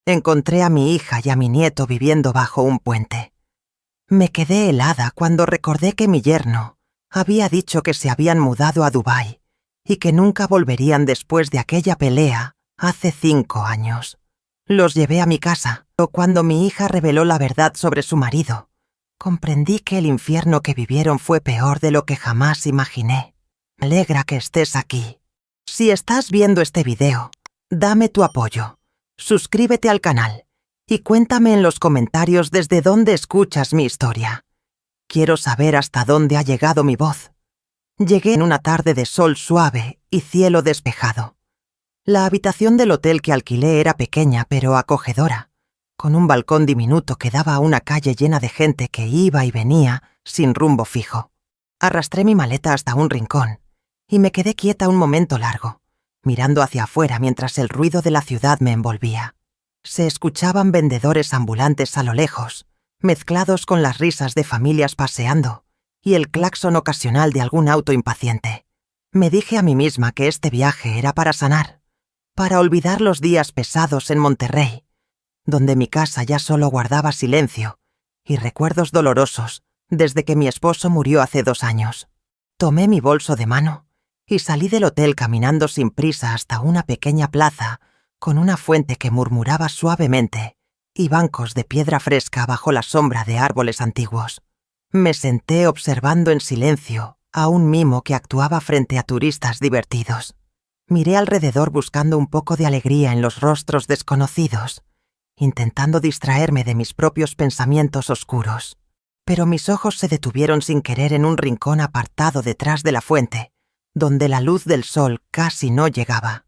Encontré a mi hija y a mi nieto viviendo bajo un puente. Me quedé helada cuando recordé que mi yerno había dicho que se habían mudado a Dubái y que nunca volverían después de aquella pelea hace 5 años. Los llevé a mi casa, pero cuando mi hija reveló la verdad sobre su marido, comprendí que el infierno que vivieron fue peor de lo que jamás imaginé. Me alegra que estés aquí. Si estás viendo este video, dame tu apoyo, suscríbete al canal y cuéntame en los comentarios desde dónde escuchas mi historia. Quiero saber hasta dónde ha llegado mi voz. Llegué en una tarde de sol suave y cielo despejado. La habitación del hotel que alquilé era pequeña pero acogedora, con un balcón diminuto que daba a una calle llena de gente que iba y venía sin rumbo fijo. Arrastré mi maleta hasta un rincón y me quedé quieta un momento largo, mirando hacia afuera mientras el ruido de la ciudad me envolvía. Se escuchaban vendedores ambulantes a lo lejos, mezclados con las risas de familias paseando y el claxon ocasional de algún auto impaciente. Me dije a mí misma que este viaje era para sanar, para olvidar los días pesados en Monterrey, donde mi casa ya solo guardaba silencio y recuerdos dolorosos desde que mi esposo murió hace 2 años. Tomé mi bolso de mano y salí del hotel caminando sin prisa hasta una pequeña plaza con una fuente que murmuraba suavemente y bancos de piedra fresca bajo la sombra de árboles antiguos. Me senté observando en silencio a un mimo que actuaba frente a turistas divertidos. Miré alrededor buscando un poco de alegría en los rostros desconocidos, intentando distraerme de mis propios pensamientos oscuros. Pero mis ojos se detuvieron sin querer en un rincón apartado detrás de la fuente, donde la luz del sol casi no llegaba.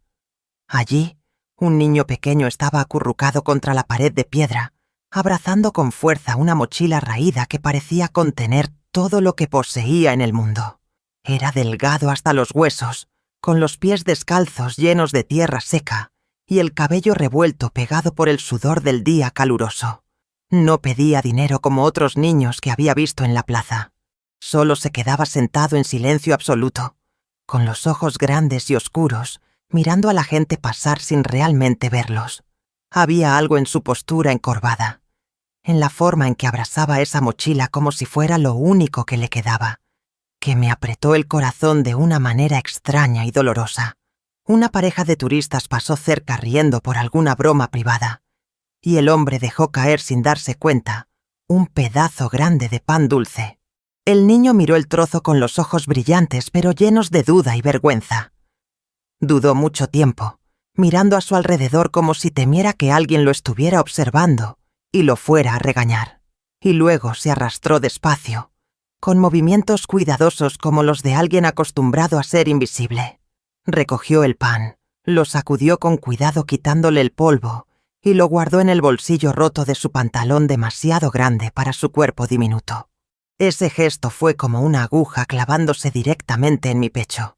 Allí, un niño pequeño estaba acurrucado contra la pared de piedra, abrazando con fuerza una mochila raída que parecía contener todo lo que poseía en el mundo. Era delgado hasta los huesos, con los pies descalzos llenos de tierra seca y el cabello revuelto pegado por el sudor del día caluroso. No pedía dinero como otros niños que había visto en la plaza. Solo se quedaba sentado en silencio absoluto, con los ojos grandes y oscuros, mirando a la gente pasar sin realmente verlos. Había algo en su postura encorvada, en la forma en que abrazaba esa mochila como si fuera lo único que le quedaba, que me apretó el corazón de una manera extraña y dolorosa. Una pareja de turistas pasó cerca riendo por alguna broma privada, y el hombre dejó caer sin darse cuenta un pedazo grande de pan dulce. El niño miró el trozo con los ojos brillantes pero llenos de duda y vergüenza. Dudó mucho tiempo, mirando a su alrededor como si temiera que alguien lo estuviera observando y lo fuera a regañar. Y luego se arrastró despacio, con movimientos cuidadosos como los de alguien acostumbrado a ser invisible. Recogió el pan, lo sacudió con cuidado quitándole el polvo y lo guardó en el bolsillo roto de su pantalón demasiado grande para su cuerpo diminuto. Ese gesto fue como una aguja clavándose directamente en mi pecho.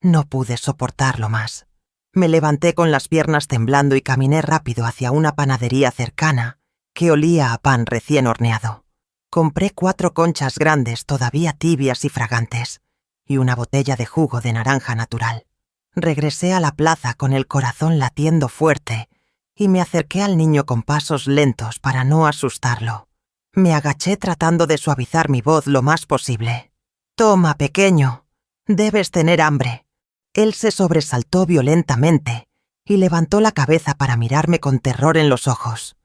No pude soportarlo más. Me levanté con las piernas temblando y caminé rápido hacia una panadería cercana que olía a pan recién horneado. Compré 4 conchas grandes todavía tibias y fragantes y una botella de jugo de naranja natural. Regresé a la plaza con el corazón latiendo fuerte y me acerqué al niño con pasos lentos para no asustarlo. Me agaché tratando de suavizar mi voz lo más posible. «Toma, pequeño, debes tener hambre». Él se sobresaltó violentamente y levantó la cabeza para mirarme con terror en los ojos.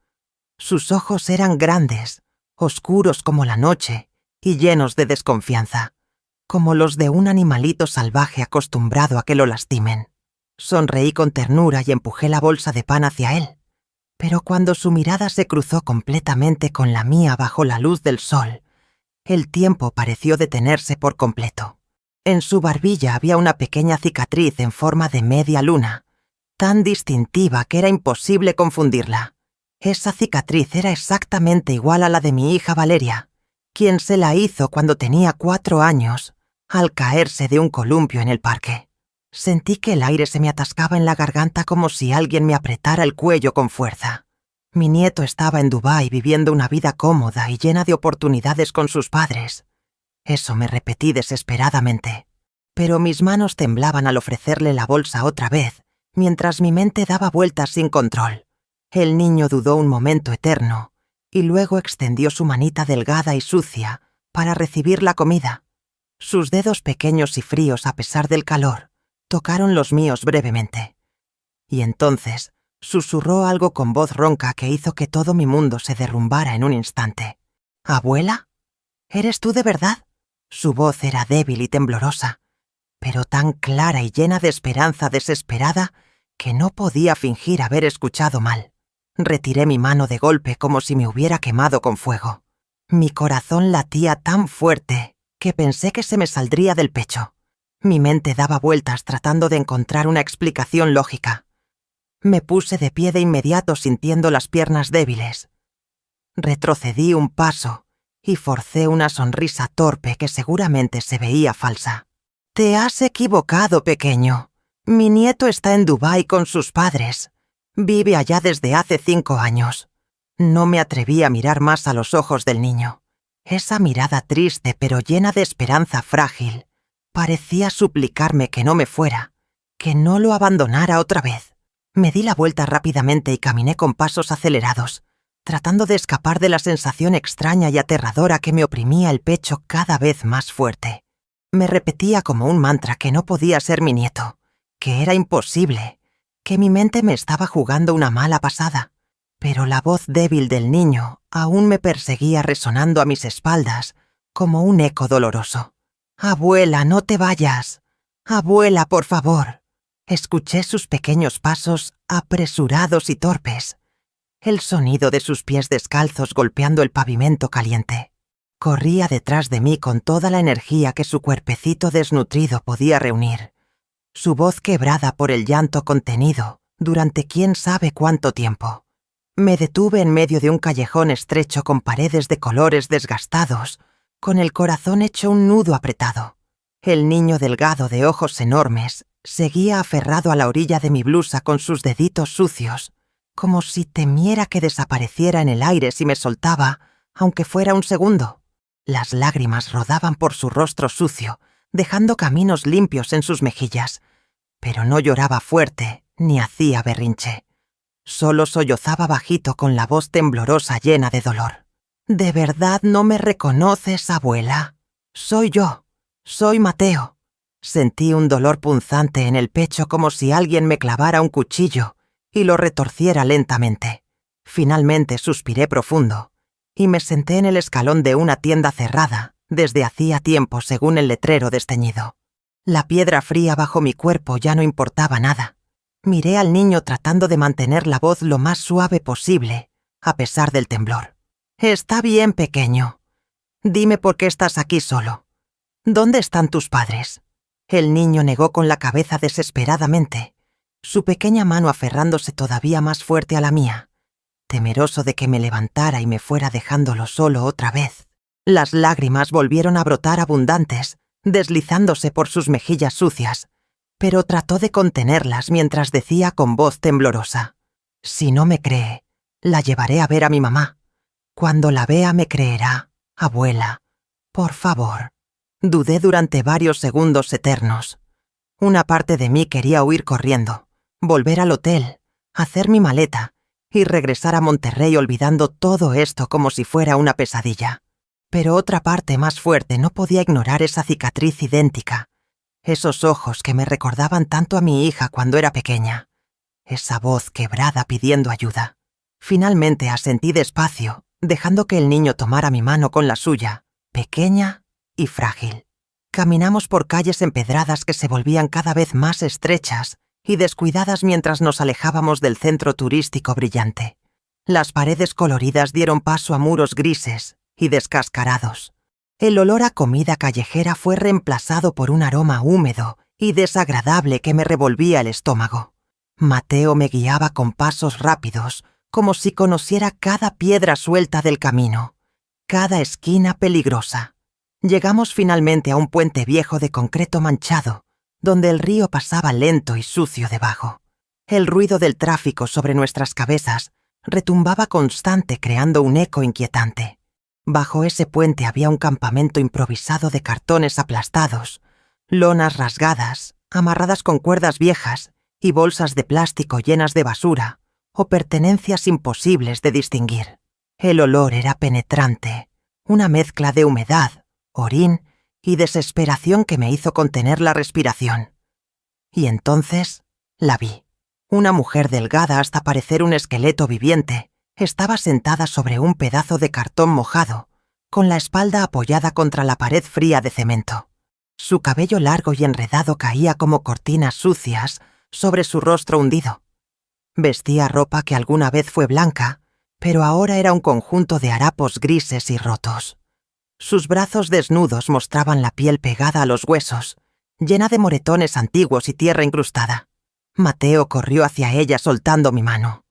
Sus ojos eran grandes, oscuros como la noche y llenos de desconfianza, como los de un animalito salvaje acostumbrado a que lo lastimen. Sonreí con ternura y empujé la bolsa de pan hacia él, pero cuando su mirada se cruzó completamente con la mía bajo la luz del sol, el tiempo pareció detenerse por completo. En su barbilla había una pequeña cicatriz en forma de media luna, tan distintiva que era imposible confundirla. Esa cicatriz era exactamente igual a la de mi hija Valeria, quien se la hizo cuando tenía 4 años, al caerse de un columpio en el parque. Sentí que el aire se me atascaba en la garganta como si alguien me apretara el cuello con fuerza. Mi nieto estaba en Dubái viviendo una vida cómoda y llena de oportunidades con sus padres. Eso me repetí desesperadamente. Pero mis manos temblaban al ofrecerle la bolsa otra vez, mientras mi mente daba vueltas sin control. El niño dudó un momento eterno y luego extendió su manita delgada y sucia para recibir la comida. Sus dedos pequeños y fríos a pesar del calor tocaron los míos brevemente. Y entonces susurró algo con voz ronca que hizo que todo mi mundo se derrumbara en un instante. «¿Abuela? ¿Eres tú de verdad?» Su voz era débil y temblorosa, pero tan clara y llena de esperanza desesperada que no podía fingir haber escuchado mal. Retiré mi mano de golpe como si me hubiera quemado con fuego. Mi corazón latía tan fuerte que pensé que se me saldría del pecho. Mi mente daba vueltas tratando de encontrar una explicación lógica. Me puse de pie de inmediato sintiendo las piernas débiles. Retrocedí un paso y forcé una sonrisa torpe que seguramente se veía falsa. «Te has equivocado, pequeño. Mi nieto está en Dubái con sus padres. Vive allá desde hace 5 años». No me atreví a mirar más a los ojos del niño. Esa mirada triste pero llena de esperanza frágil parecía suplicarme que no me fuera, que no lo abandonara otra vez. Me di la vuelta rápidamente y caminé con pasos acelerados, tratando de escapar de la sensación extraña y aterradora que me oprimía el pecho cada vez más fuerte. Me repetía como un mantra que no podía ser mi nieto, que era imposible, que mi mente me estaba jugando una mala pasada. Pero la voz débil del niño aún me perseguía resonando a mis espaldas como un eco doloroso. «Abuela, no te vayas. Abuela, por favor». Escuché sus pequeños pasos apresurados y torpes, el sonido de sus pies descalzos golpeando el pavimento caliente. Corría detrás de mí con toda la energía que su cuerpecito desnutrido podía reunir, su voz quebrada por el llanto contenido durante quién sabe cuánto tiempo. Me detuve en medio de un callejón estrecho con paredes de colores desgastados, con el corazón hecho un nudo apretado. El niño delgado de ojos enormes seguía aferrado a la orilla de mi blusa con sus deditos sucios, como si temiera que desapareciera en el aire si me soltaba, aunque fuera un segundo. Las lágrimas rodaban por su rostro sucio, dejando caminos limpios en sus mejillas, pero no lloraba fuerte ni hacía berrinche. Solo sollozaba bajito con la voz temblorosa llena de dolor. «¿De verdad no me reconoces, abuela? Soy yo. Soy Mateo». Sentí un dolor punzante en el pecho como si alguien me clavara un cuchillo y lo retorciera lentamente. Finalmente suspiré profundo y me senté en el escalón de una tienda cerrada desde hacía tiempo según el letrero desteñido. La piedra fría bajo mi cuerpo ya no importaba nada. Miré al niño tratando de mantener la voz lo más suave posible, a pesar del temblor. «Está bien, pequeño. Dime por qué estás aquí solo. ¿Dónde están tus padres?» El niño negó con la cabeza desesperadamente, su pequeña mano aferrándose todavía más fuerte a la mía, temeroso de que me levantara y me fuera dejándolo solo otra vez. Las lágrimas volvieron a brotar abundantes, deslizándose por sus mejillas sucias, pero trató de contenerlas mientras decía con voz temblorosa: «Si no me cree, la llevaré a ver a mi mamá. Cuando la vea me creerá, abuela. Por favor». Dudé durante varios segundos eternos. Una parte de mí quería huir corriendo, volver al hotel, hacer mi maleta y regresar a Monterrey olvidando todo esto como si fuera una pesadilla. Pero otra parte más fuerte no podía ignorar esa cicatriz idéntica, esos ojos que me recordaban tanto a mi hija cuando era pequeña, esa voz quebrada pidiendo ayuda. Finalmente asentí despacio, dejando que el niño tomara mi mano con la suya, pequeña y frágil. Caminamos por calles empedradas que se volvían cada vez más estrechas y descuidadas mientras nos alejábamos del centro turístico brillante. Las paredes coloridas dieron paso a muros grises y descascarados. El olor a comida callejera fue reemplazado por un aroma húmedo y desagradable que me revolvía el estómago. Mateo me guiaba con pasos rápidos, como si conociera cada piedra suelta del camino, cada esquina peligrosa. Llegamos finalmente a un puente viejo de concreto manchado, donde el río pasaba lento y sucio debajo. El ruido del tráfico sobre nuestras cabezas retumbaba constante creando un eco inquietante. Bajo ese puente había un campamento improvisado de cartones aplastados, lonas rasgadas, amarradas con cuerdas viejas y bolsas de plástico llenas de basura, o pertenencias imposibles de distinguir. El olor era penetrante, una mezcla de humedad, orín y desesperación que me hizo contener la respiración. Y entonces la vi. Una mujer delgada hasta parecer un esqueleto viviente estaba sentada sobre un pedazo de cartón mojado, con la espalda apoyada contra la pared fría de cemento. Su cabello largo y enredado caía como cortinas sucias sobre su rostro hundido. Vestía ropa que alguna vez fue blanca, pero ahora era un conjunto de harapos grises y rotos. Sus brazos desnudos mostraban la piel pegada a los huesos, llena de moretones antiguos y tierra incrustada. Mateo corrió hacia ella soltando mi mano.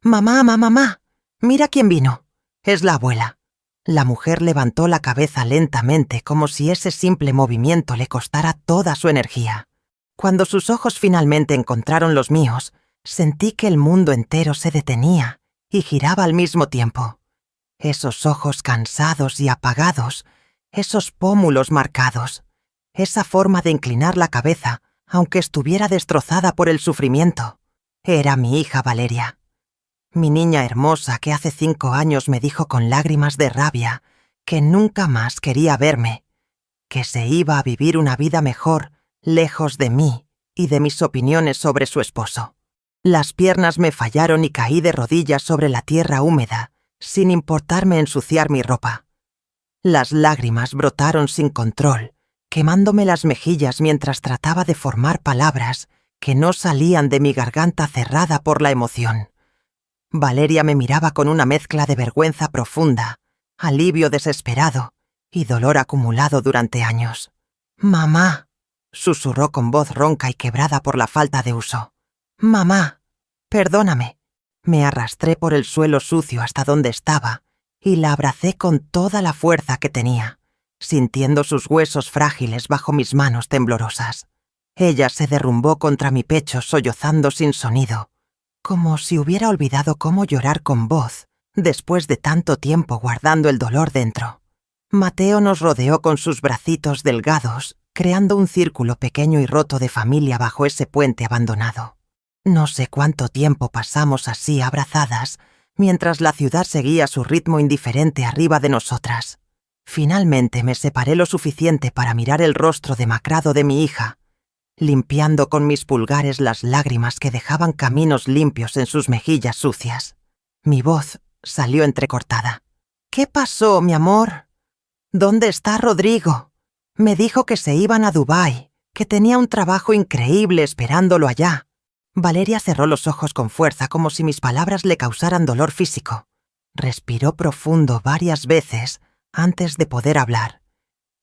«Mamá, mamá, mira quién vino. Es la abuela». La mujer levantó la cabeza lentamente, como si ese simple movimiento le costara toda su energía. Cuando sus ojos finalmente encontraron los míos, sentí que el mundo entero se detenía y giraba al mismo tiempo. Esos ojos cansados y apagados, esos pómulos marcados, esa forma de inclinar la cabeza, aunque estuviera destrozada por el sufrimiento. Era mi hija Valeria. Mi niña hermosa que hace 5 años me dijo con lágrimas de rabia que nunca más quería verme, que se iba a vivir una vida mejor lejos de mí y de mis opiniones sobre su esposo. Las piernas me fallaron y caí de rodillas sobre la tierra húmeda, sin importarme ensuciar mi ropa. Las lágrimas brotaron sin control, quemándome las mejillas mientras trataba de formar palabras que no salían de mi garganta cerrada por la emoción. Valeria me miraba con una mezcla de vergüenza profunda, alivio desesperado y dolor acumulado durante años. «Mamá», susurró con voz ronca y quebrada por la falta de uso. «Mamá, perdóname». Me arrastré por el suelo sucio hasta donde estaba y la abracé con toda la fuerza que tenía, sintiendo sus huesos frágiles bajo mis manos temblorosas. Ella se derrumbó contra mi pecho sollozando sin sonido, como si hubiera olvidado cómo llorar con voz después de tanto tiempo guardando el dolor dentro. Mateo nos rodeó con sus bracitos delgados, creando un círculo pequeño y roto de familia bajo ese puente abandonado. No sé cuánto tiempo pasamos así abrazadas, mientras la ciudad seguía su ritmo indiferente arriba de nosotras. Finalmente me separé lo suficiente para mirar el rostro demacrado de mi hija, limpiando con mis pulgares las lágrimas que dejaban caminos limpios en sus mejillas sucias. Mi voz salió entrecortada. «¿Qué pasó, mi amor? ¿Dónde está Rodrigo? Me dijo que se iban a Dubái, que tenía un trabajo increíble esperándolo allá». Valeria cerró los ojos con fuerza como si mis palabras le causaran dolor físico. Respiró profundo varias veces antes de poder hablar,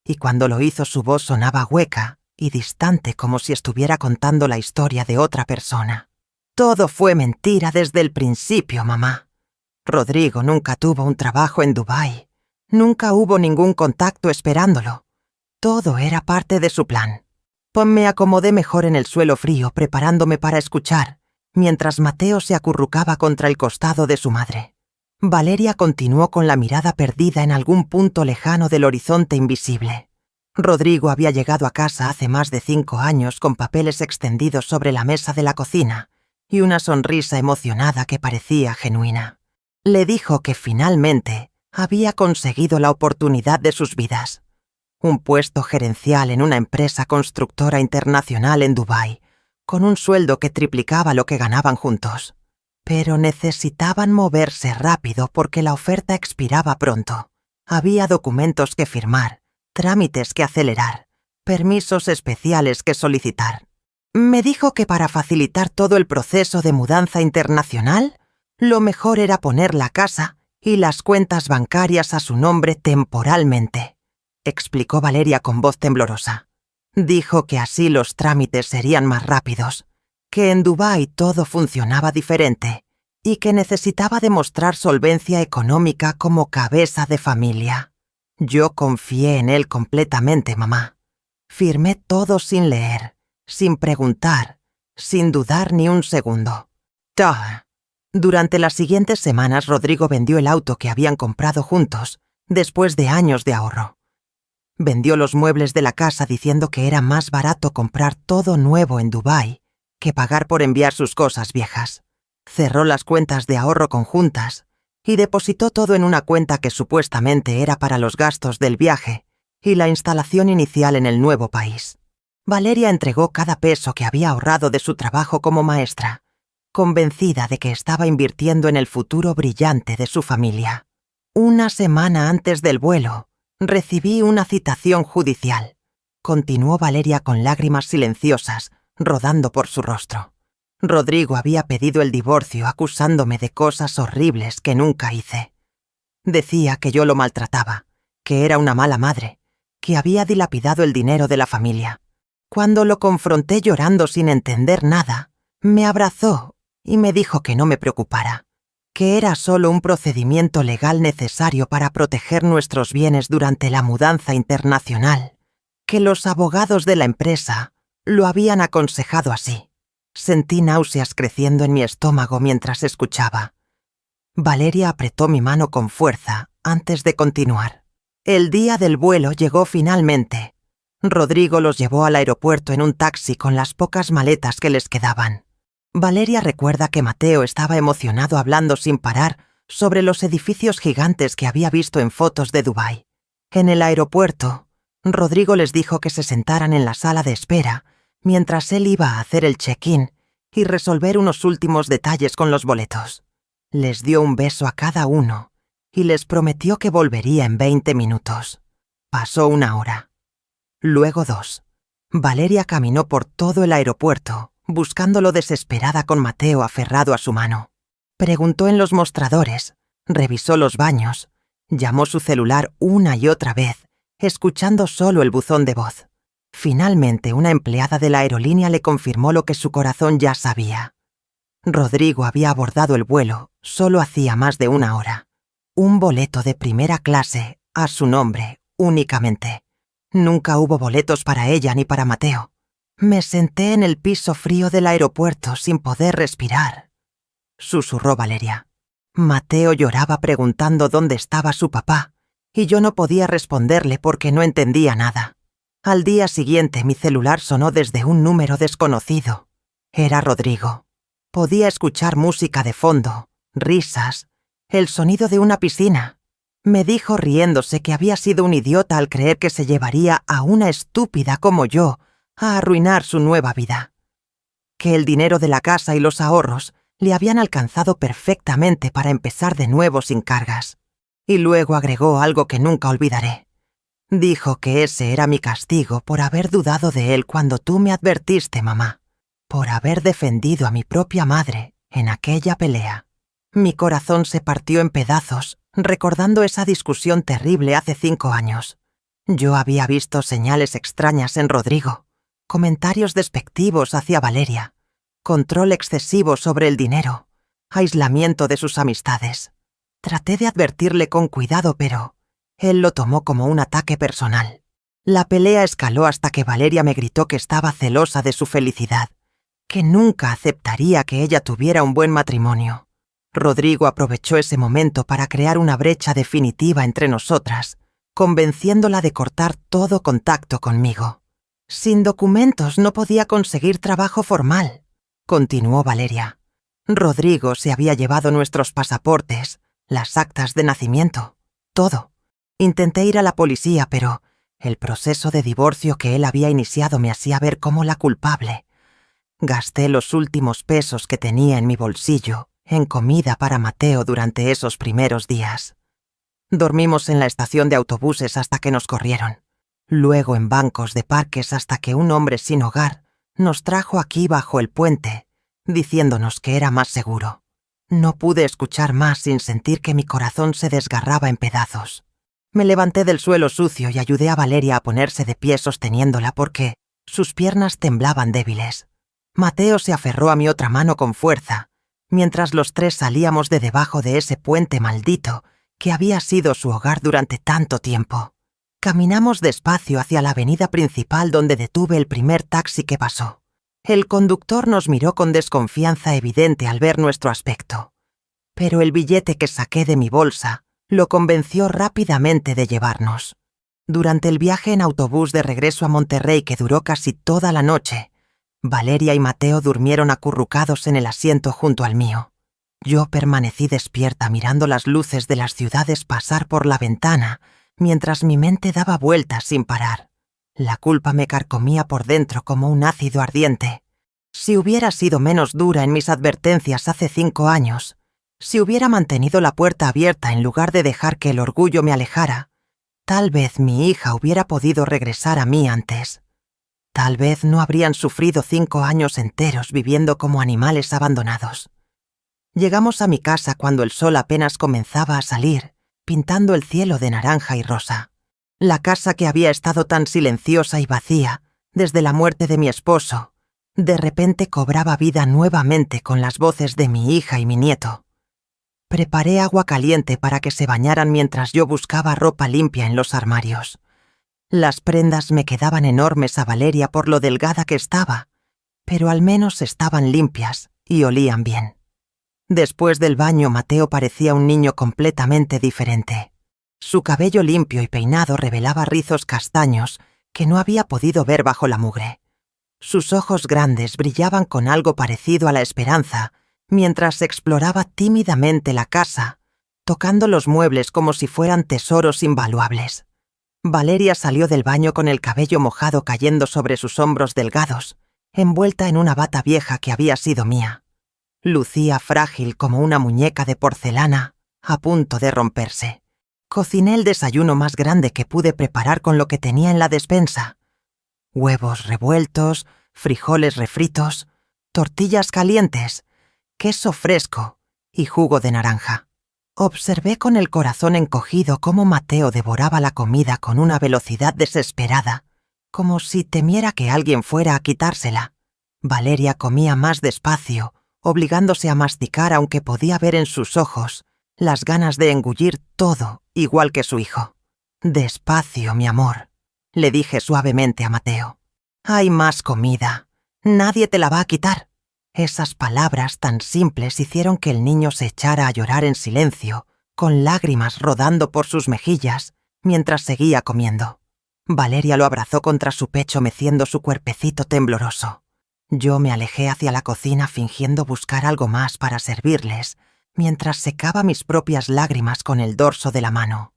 y cuando lo hizo su voz sonaba hueca y distante como si estuviera contando la historia de otra persona. «Todo fue mentira desde el principio, mamá. Rodrigo nunca tuvo un trabajo en Dubái. Nunca hubo ningún contacto esperándolo. Todo era parte de su plan». Me acomodé mejor en el suelo frío, preparándome para escuchar, mientras Mateo se acurrucaba contra el costado de su madre. Valeria continuó con la mirada perdida en algún punto lejano del horizonte invisible. Rodrigo había llegado a casa hace más de 5 años con papeles extendidos sobre la mesa de la cocina y una sonrisa emocionada que parecía genuina. Le dijo que finalmente había conseguido la oportunidad de sus vidas. Un puesto gerencial en una empresa constructora internacional en Dubái, con un sueldo que triplicaba lo que ganaban juntos. Pero necesitaban moverse rápido porque la oferta expiraba pronto. Había documentos que firmar, trámites que acelerar, permisos especiales que solicitar. Me dijo que para facilitar todo el proceso de mudanza internacional, lo mejor era poner la casa y las cuentas bancarias a su nombre temporalmente, explicó Valeria con voz temblorosa. Dijo que así los trámites serían más rápidos, que en Dubái todo funcionaba diferente y que necesitaba demostrar solvencia económica como cabeza de familia. Yo confié en él completamente, mamá. Firmé todo sin leer, sin preguntar, sin dudar ni un segundo. ¡Tah! Durante las siguientes semanas, Rodrigo vendió el auto que habían comprado juntos, después de años de ahorro. Vendió los muebles de la casa diciendo que era más barato comprar todo nuevo en Dubái que pagar por enviar sus cosas viejas. Cerró las cuentas de ahorro conjuntas y depositó todo en una cuenta que supuestamente era para los gastos del viaje y la instalación inicial en el nuevo país. Valeria entregó cada peso que había ahorrado de su trabajo como maestra, convencida de que estaba invirtiendo en el futuro brillante de su familia. Una semana antes del vuelo, recibí una citación judicial. Continuó Valeria con lágrimas silenciosas rodando por su rostro. Rodrigo había pedido el divorcio acusándome de cosas horribles que nunca hice. Decía que yo lo maltrataba, que era una mala madre, que había dilapidado el dinero de la familia. Cuando lo confronté llorando sin entender nada, me abrazó y me dijo que no me preocupara, que era solo un procedimiento legal necesario para proteger nuestros bienes durante la mudanza internacional, que los abogados de la empresa lo habían aconsejado así. Sentí náuseas creciendo en mi estómago mientras escuchaba. Valeria apretó mi mano con fuerza antes de continuar. El día del vuelo llegó finalmente. Rodrigo los llevó al aeropuerto en un taxi con las pocas maletas que les quedaban. Valeria recuerda que Mateo estaba emocionado hablando sin parar sobre los edificios gigantes que había visto en fotos de Dubái. En el aeropuerto, Rodrigo les dijo que se sentaran en la sala de espera mientras él iba a hacer el check-in y resolver unos últimos detalles con los boletos. Les dio un beso a cada uno y les prometió que volvería en 20 minutos. Pasó 1 hora. Luego 2. Valeria caminó por todo el aeropuerto, buscándolo desesperada con Mateo aferrado a su mano. Preguntó en los mostradores, revisó los baños, llamó su celular una y otra vez, escuchando solo el buzón de voz. Finalmente, una empleada de la aerolínea le confirmó lo que su corazón ya sabía. Rodrigo había abordado el vuelo solo hacía más de 1 hora. Un boleto de primera clase a su nombre, únicamente. Nunca hubo boletos para ella ni para Mateo. Me senté en el piso frío del aeropuerto sin poder respirar, susurró Valeria. Mateo lloraba preguntando dónde estaba su papá, y yo no podía responderle porque no entendía nada. Al día siguiente mi celular sonó desde un número desconocido. Era Rodrigo. Podía escuchar música de fondo, risas, el sonido de una piscina. Me dijo riéndose que había sido un idiota al creer que se llevaría a una estúpida como yo a arruinar su nueva vida. Que el dinero de la casa y los ahorros le habían alcanzado perfectamente para empezar de nuevo sin cargas. Y luego agregó algo que nunca olvidaré. Dijo que ese era mi castigo por haber dudado de él cuando tú me advertiste, mamá, por haber defendido a mi propia madre en aquella pelea. Mi corazón se partió en pedazos recordando esa discusión terrible hace 5 años. Yo había visto señales extrañas en Rodrigo, comentarios despectivos hacia Valeria, control excesivo sobre el dinero, aislamiento de sus amistades. Traté de advertirle con cuidado, pero él lo tomó como un ataque personal. La pelea escaló hasta que Valeria me gritó que estaba celosa de su felicidad, que nunca aceptaría que ella tuviera un buen matrimonio. Rodrigo aprovechó ese momento para crear una brecha definitiva entre nosotras, convenciéndola de cortar todo contacto conmigo. Sin documentos no podía conseguir trabajo formal, continuó Valeria. Rodrigo se había llevado nuestros pasaportes, las actas de nacimiento, todo. Intenté ir a la policía, pero el proceso de divorcio que él había iniciado me hacía ver como la culpable. Gasté los últimos pesos que tenía en mi bolsillo en comida para Mateo durante esos primeros días. Dormimos en la estación de autobuses hasta que nos corrieron. Luego en bancos de parques hasta que un hombre sin hogar nos trajo aquí bajo el puente, diciéndonos que era más seguro. No pude escuchar más sin sentir que mi corazón se desgarraba en pedazos. Me levanté del suelo sucio y ayudé a Valeria a ponerse de pie sosteniéndola porque sus piernas temblaban débiles. Mateo se aferró a mi otra mano con fuerza, mientras los 3 salíamos de debajo de ese puente maldito que había sido su hogar durante tanto tiempo. Caminamos despacio hacia la avenida principal donde detuve el primer taxi que pasó. El conductor nos miró con desconfianza evidente al ver nuestro aspecto, pero el billete que saqué de mi bolsa lo convenció rápidamente de llevarnos. Durante el viaje en autobús de regreso a Monterrey, que duró casi toda la noche, Valeria y Mateo durmieron acurrucados en el asiento junto al mío. Yo permanecí despierta mirando las luces de las ciudades pasar por la ventana, mientras mi mente daba vueltas sin parar. La culpa me carcomía por dentro como un ácido ardiente. Si hubiera sido menos dura en mis advertencias hace 5 años, si hubiera mantenido la puerta abierta en lugar de dejar que el orgullo me alejara, tal vez mi hija hubiera podido regresar a mí antes. Tal vez no habrían sufrido 5 años enteros viviendo como animales abandonados. Llegamos a mi casa cuando el sol apenas comenzaba a salir, pintando el cielo de naranja y rosa. La casa que había estado tan silenciosa y vacía desde la muerte de mi esposo, de repente cobraba vida nuevamente con las voces de mi hija y mi nieto. Preparé agua caliente para que se bañaran mientras yo buscaba ropa limpia en los armarios. Las prendas me quedaban enormes a Valeria por lo delgada que estaba, pero al menos estaban limpias y olían bien. Después del baño, Mateo parecía un niño completamente diferente. Su cabello limpio y peinado revelaba rizos castaños que no había podido ver bajo la mugre. Sus ojos grandes brillaban con algo parecido a la esperanza, mientras exploraba tímidamente la casa, tocando los muebles como si fueran tesoros invaluables. Valeria salió del baño con el cabello mojado cayendo sobre sus hombros delgados, envuelta en una bata vieja que había sido mía. Lucía frágil como una muñeca de porcelana, a punto de romperse. Cociné el desayuno más grande que pude preparar con lo que tenía en la despensa. Huevos revueltos, frijoles refritos, tortillas calientes, queso fresco y jugo de naranja. Observé con el corazón encogido cómo Mateo devoraba la comida con una velocidad desesperada, como si temiera que alguien fuera a quitársela. Valeria comía más despacio, obligándose a masticar aunque podía ver en sus ojos las ganas de engullir todo, igual que su hijo. «Despacio, mi amor», le dije suavemente a Mateo. «Hay más comida. Nadie te la va a quitar». Esas palabras tan simples hicieron que el niño se echara a llorar en silencio, con lágrimas rodando por sus mejillas, mientras seguía comiendo. Valeria lo abrazó contra su pecho meciendo su cuerpecito tembloroso. Yo me alejé hacia la cocina fingiendo buscar algo más para servirles, mientras secaba mis propias lágrimas con el dorso de la mano.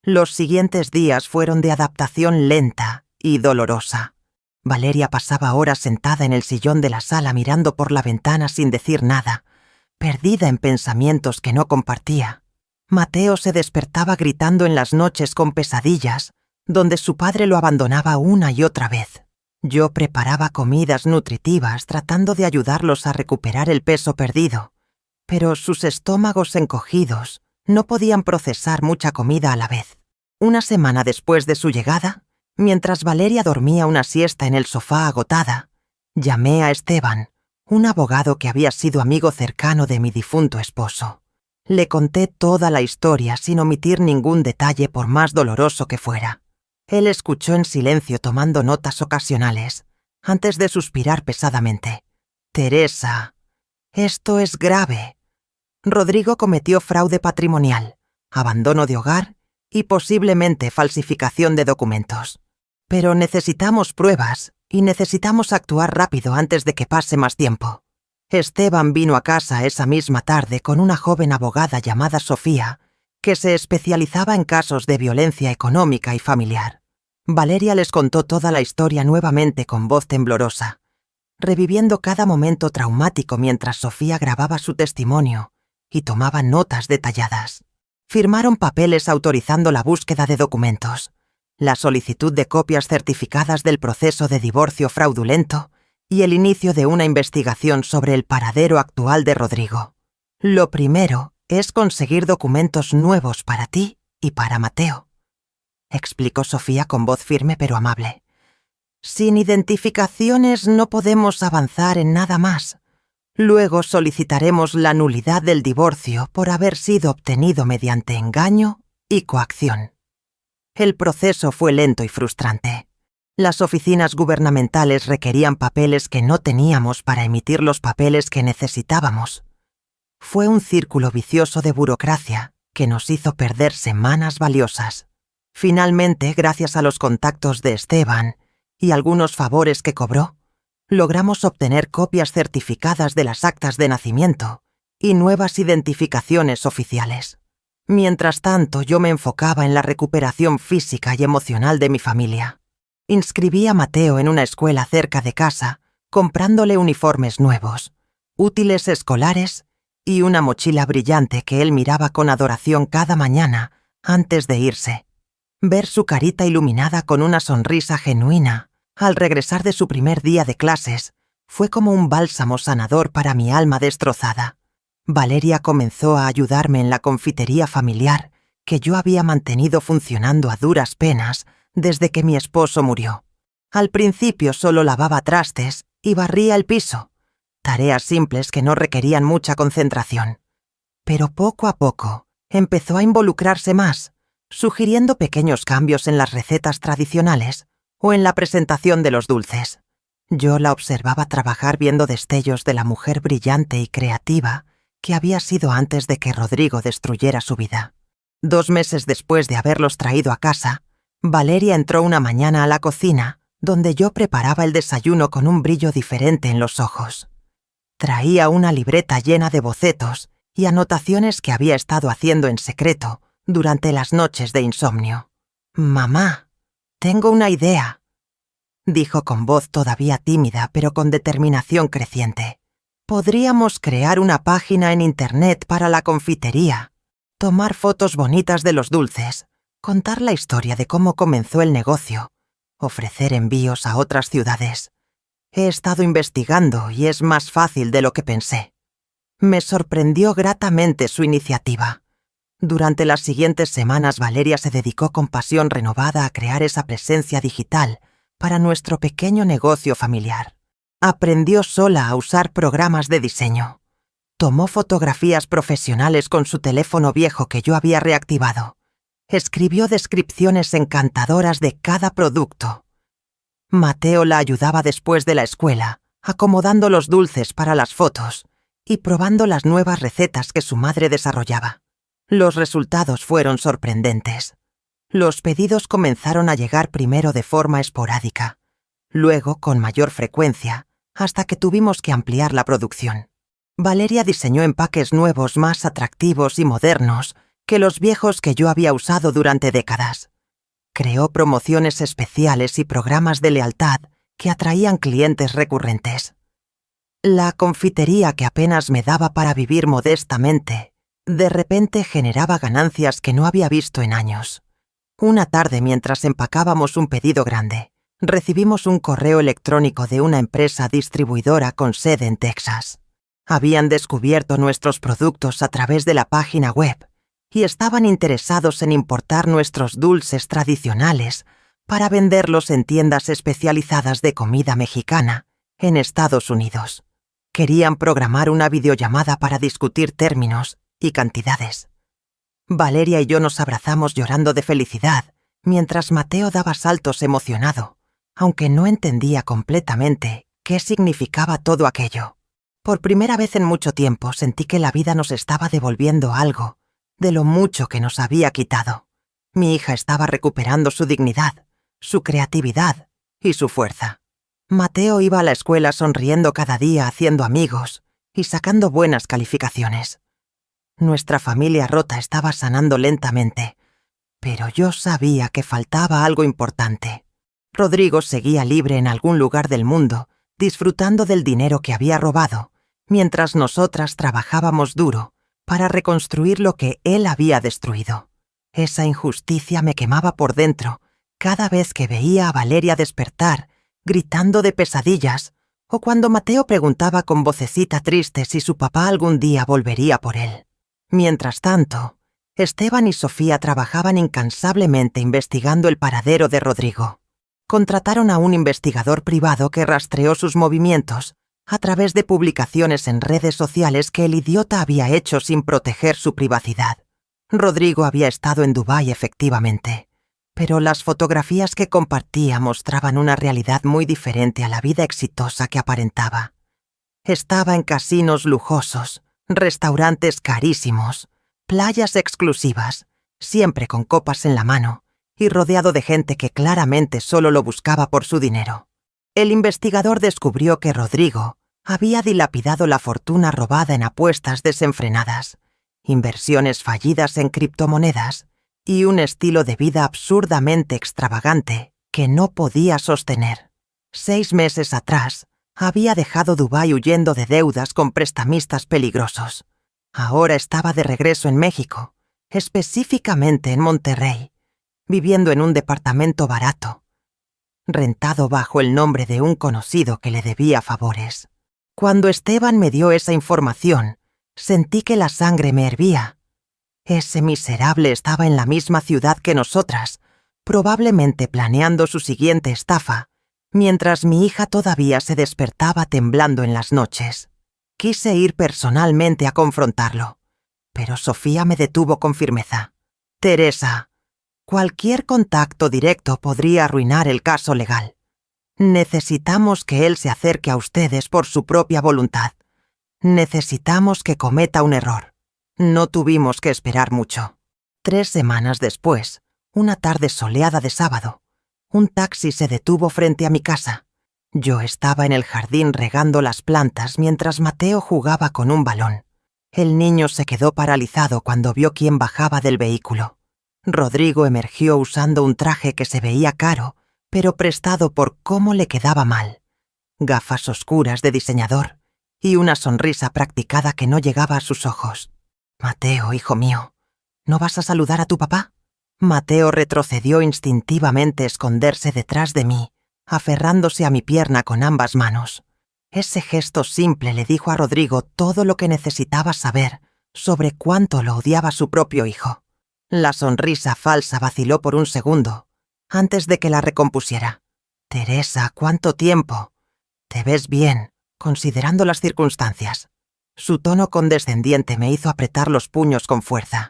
Los siguientes días fueron de adaptación lenta y dolorosa. Valeria pasaba horas sentada en el sillón de la sala mirando por la ventana sin decir nada, perdida en pensamientos que no compartía. Mateo se despertaba gritando en las noches con pesadillas, donde su padre lo abandonaba una y otra vez. Yo preparaba comidas nutritivas tratando de ayudarlos a recuperar el peso perdido, pero sus estómagos encogidos no podían procesar mucha comida a la vez. Una semana después de su llegada, mientras Valeria dormía una siesta en el sofá agotada, llamé a Esteban, un abogado que había sido amigo cercano de mi difunto esposo. Le conté toda la historia sin omitir ningún detalle por más doloroso que fuera. Él escuchó en silencio tomando notas ocasionales, antes de suspirar pesadamente. «Teresa, esto es grave. Rodrigo cometió fraude patrimonial, abandono de hogar y posiblemente falsificación de documentos. Pero necesitamos pruebas y necesitamos actuar rápido antes de que pase más tiempo». Esteban vino a casa esa misma tarde con una joven abogada llamada Sofía, que se especializaba en casos de violencia económica y familiar. Valeria les contó toda la historia nuevamente con voz temblorosa, reviviendo cada momento traumático mientras Sofía grababa su testimonio y tomaba notas detalladas. Firmaron papeles autorizando la búsqueda de documentos, la solicitud de copias certificadas del proceso de divorcio fraudulento y el inicio de una investigación sobre el paradero actual de Rodrigo. «Lo primero es conseguir documentos nuevos para ti y para Mateo», explicó Sofía con voz firme pero amable. «Sin identificaciones no podemos avanzar en nada más. Luego solicitaremos la nulidad del divorcio por haber sido obtenido mediante engaño y coacción». El proceso fue lento y frustrante. Las oficinas gubernamentales requerían papeles que no teníamos para emitir los papeles que necesitábamos. Fue un círculo vicioso de burocracia que nos hizo perder semanas valiosas. Finalmente, gracias a los contactos de Esteban y algunos favores que cobró, logramos obtener copias certificadas de las actas de nacimiento y nuevas identificaciones oficiales. Mientras tanto, yo me enfocaba en la recuperación física y emocional de mi familia. Inscribí a Mateo en una escuela cerca de casa, comprándole uniformes nuevos, útiles escolares y una mochila brillante que él miraba con adoración cada mañana antes de irse. Ver su carita iluminada con una sonrisa genuina al regresar de su primer día de clases fue como un bálsamo sanador para mi alma destrozada. Valeria comenzó a ayudarme en la confitería familiar que yo había mantenido funcionando a duras penas desde que mi esposo murió. Al principio solo lavaba trastes y barría el piso, tareas simples que no requerían mucha concentración. Pero poco a poco empezó a involucrarse más, sugiriendo pequeños cambios en las recetas tradicionales o en la presentación de los dulces. Yo la observaba trabajar viendo destellos de la mujer brillante y creativa que había sido antes de que Rodrigo destruyera su vida. 2 meses después de haberlos traído a casa, Valeria entró una mañana a la cocina, donde yo preparaba el desayuno con un brillo diferente en los ojos. Traía una libreta llena de bocetos y anotaciones que había estado haciendo en secreto durante las noches de insomnio. «Mamá, tengo una idea», dijo con voz todavía tímida pero con determinación creciente. «Podríamos crear una página en Internet para la confitería, tomar fotos bonitas de los dulces, contar la historia de cómo comenzó el negocio, ofrecer envíos a otras ciudades. He estado investigando y es más fácil de lo que pensé». Me sorprendió gratamente su iniciativa. Durante las siguientes semanas, Valeria se dedicó con pasión renovada a crear esa presencia digital para nuestro pequeño negocio familiar. Aprendió sola a usar programas de diseño. Tomó fotografías profesionales con su teléfono viejo que yo había reactivado. Escribió descripciones encantadoras de cada producto. Mateo la ayudaba después de la escuela, acomodando los dulces para las fotos y probando las nuevas recetas que su madre desarrollaba. Los resultados fueron sorprendentes. Los pedidos comenzaron a llegar primero de forma esporádica, luego con mayor frecuencia, hasta que tuvimos que ampliar la producción. Valeria diseñó empaques nuevos más atractivos y modernos que los viejos que yo había usado durante décadas. Creó promociones especiales y programas de lealtad que atraían clientes recurrentes. La confitería que apenas me daba para vivir modestamente, de repente generaba ganancias que no había visto en años. Una tarde, mientras empacábamos un pedido grande, recibimos un correo electrónico de una empresa distribuidora con sede en Texas. Habían descubierto nuestros productos a través de la página web y estaban interesados en importar nuestros dulces tradicionales para venderlos en tiendas especializadas de comida mexicana en Estados Unidos. Querían programar una videollamada para discutir términos y cantidades. Valeria y yo nos abrazamos llorando de felicidad, mientras Mateo daba saltos emocionado, aunque no entendía completamente qué significaba todo aquello. Por primera vez en mucho tiempo sentí que la vida nos estaba devolviendo algo de lo mucho que nos había quitado. Mi hija estaba recuperando su dignidad, su creatividad y su fuerza. Mateo iba a la escuela sonriendo cada día, haciendo amigos y sacando buenas calificaciones. Nuestra familia rota estaba sanando lentamente, pero yo sabía que faltaba algo importante. Rodrigo seguía libre en algún lugar del mundo, disfrutando del dinero que había robado, mientras nosotras trabajábamos duro para reconstruir lo que él había destruido. Esa injusticia me quemaba por dentro cada vez que veía a Valeria despertar, gritando de pesadillas, o cuando Mateo preguntaba con vocecita triste si su papá algún día volvería por él. Mientras tanto, Esteban y Sofía trabajaban incansablemente investigando el paradero de Rodrigo. Contrataron a un investigador privado que rastreó sus movimientos a través de publicaciones en redes sociales que el idiota había hecho sin proteger su privacidad. Rodrigo había estado en Dubái efectivamente, pero las fotografías que compartía mostraban una realidad muy diferente a la vida exitosa que aparentaba. Estaba en casinos lujosos, restaurantes carísimos, playas exclusivas, siempre con copas en la mano y rodeado de gente que claramente solo lo buscaba por su dinero. El investigador descubrió que Rodrigo Había dilapidado la fortuna robada en apuestas desenfrenadas, inversiones fallidas en criptomonedas y un estilo de vida absurdamente extravagante que no podía sostener. 6 meses atrás, había dejado Dubái huyendo de deudas con prestamistas peligrosos. Ahora estaba de regreso en México, específicamente en Monterrey, viviendo en un departamento barato, rentado bajo el nombre de un conocido que le debía favores. Cuando Esteban me dio esa información, sentí que la sangre me hervía. Ese miserable estaba en la misma ciudad que nosotras, probablemente planeando su siguiente estafa, mientras mi hija todavía se despertaba temblando en las noches. Quise ir personalmente a confrontarlo, pero Sofía me detuvo con firmeza. Teresa, cualquier contacto directo podría arruinar el caso legal. Necesitamos que él se acerque a ustedes por su propia voluntad. Necesitamos que cometa un error. No tuvimos que esperar mucho. 3 semanas después, una tarde soleada de sábado, un taxi se detuvo frente a mi casa. Yo estaba en el jardín regando las plantas mientras Mateo jugaba con un balón. El niño se quedó paralizado cuando vio quién bajaba del vehículo. Rodrigo emergió usando un traje que se veía caro, pero prestado por cómo le quedaba mal. Gafas oscuras de diseñador y una sonrisa practicada que no llegaba a sus ojos. Mateo, hijo mío, ¿no vas a saludar a tu papá? Mateo retrocedió instintivamente a esconderse detrás de mí, aferrándose a mi pierna con ambas manos. Ese gesto simple le dijo a Rodrigo todo lo que necesitaba saber sobre cuánto lo odiaba su propio hijo. La sonrisa falsa vaciló por un segundo, antes de que la recompusiera. Teresa, ¿cuánto tiempo? Te ves bien, considerando las circunstancias. Su tono condescendiente me hizo apretar los puños con fuerza.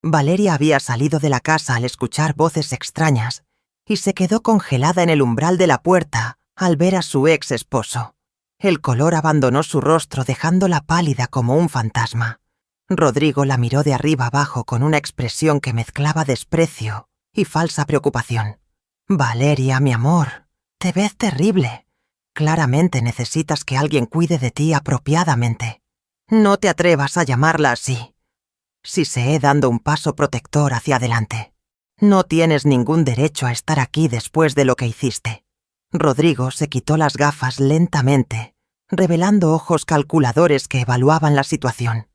Valeria había salido de la casa al escuchar voces extrañas y se quedó congelada en el umbral de la puerta al ver a su ex esposo. El color abandonó su rostro dejándola pálida como un fantasma. Rodrigo la miró de arriba abajo con una expresión que mezclaba desprecio y falsa preocupación. Valeria, mi amor, te ves terrible. Claramente necesitas que alguien cuide de ti apropiadamente. No te atrevas a llamarla así. Siseé dando un paso protector hacia adelante. No tienes ningún derecho a estar aquí después de lo que hiciste. Rodrigo se quitó las gafas lentamente, revelando ojos calculadores que evaluaban la situación.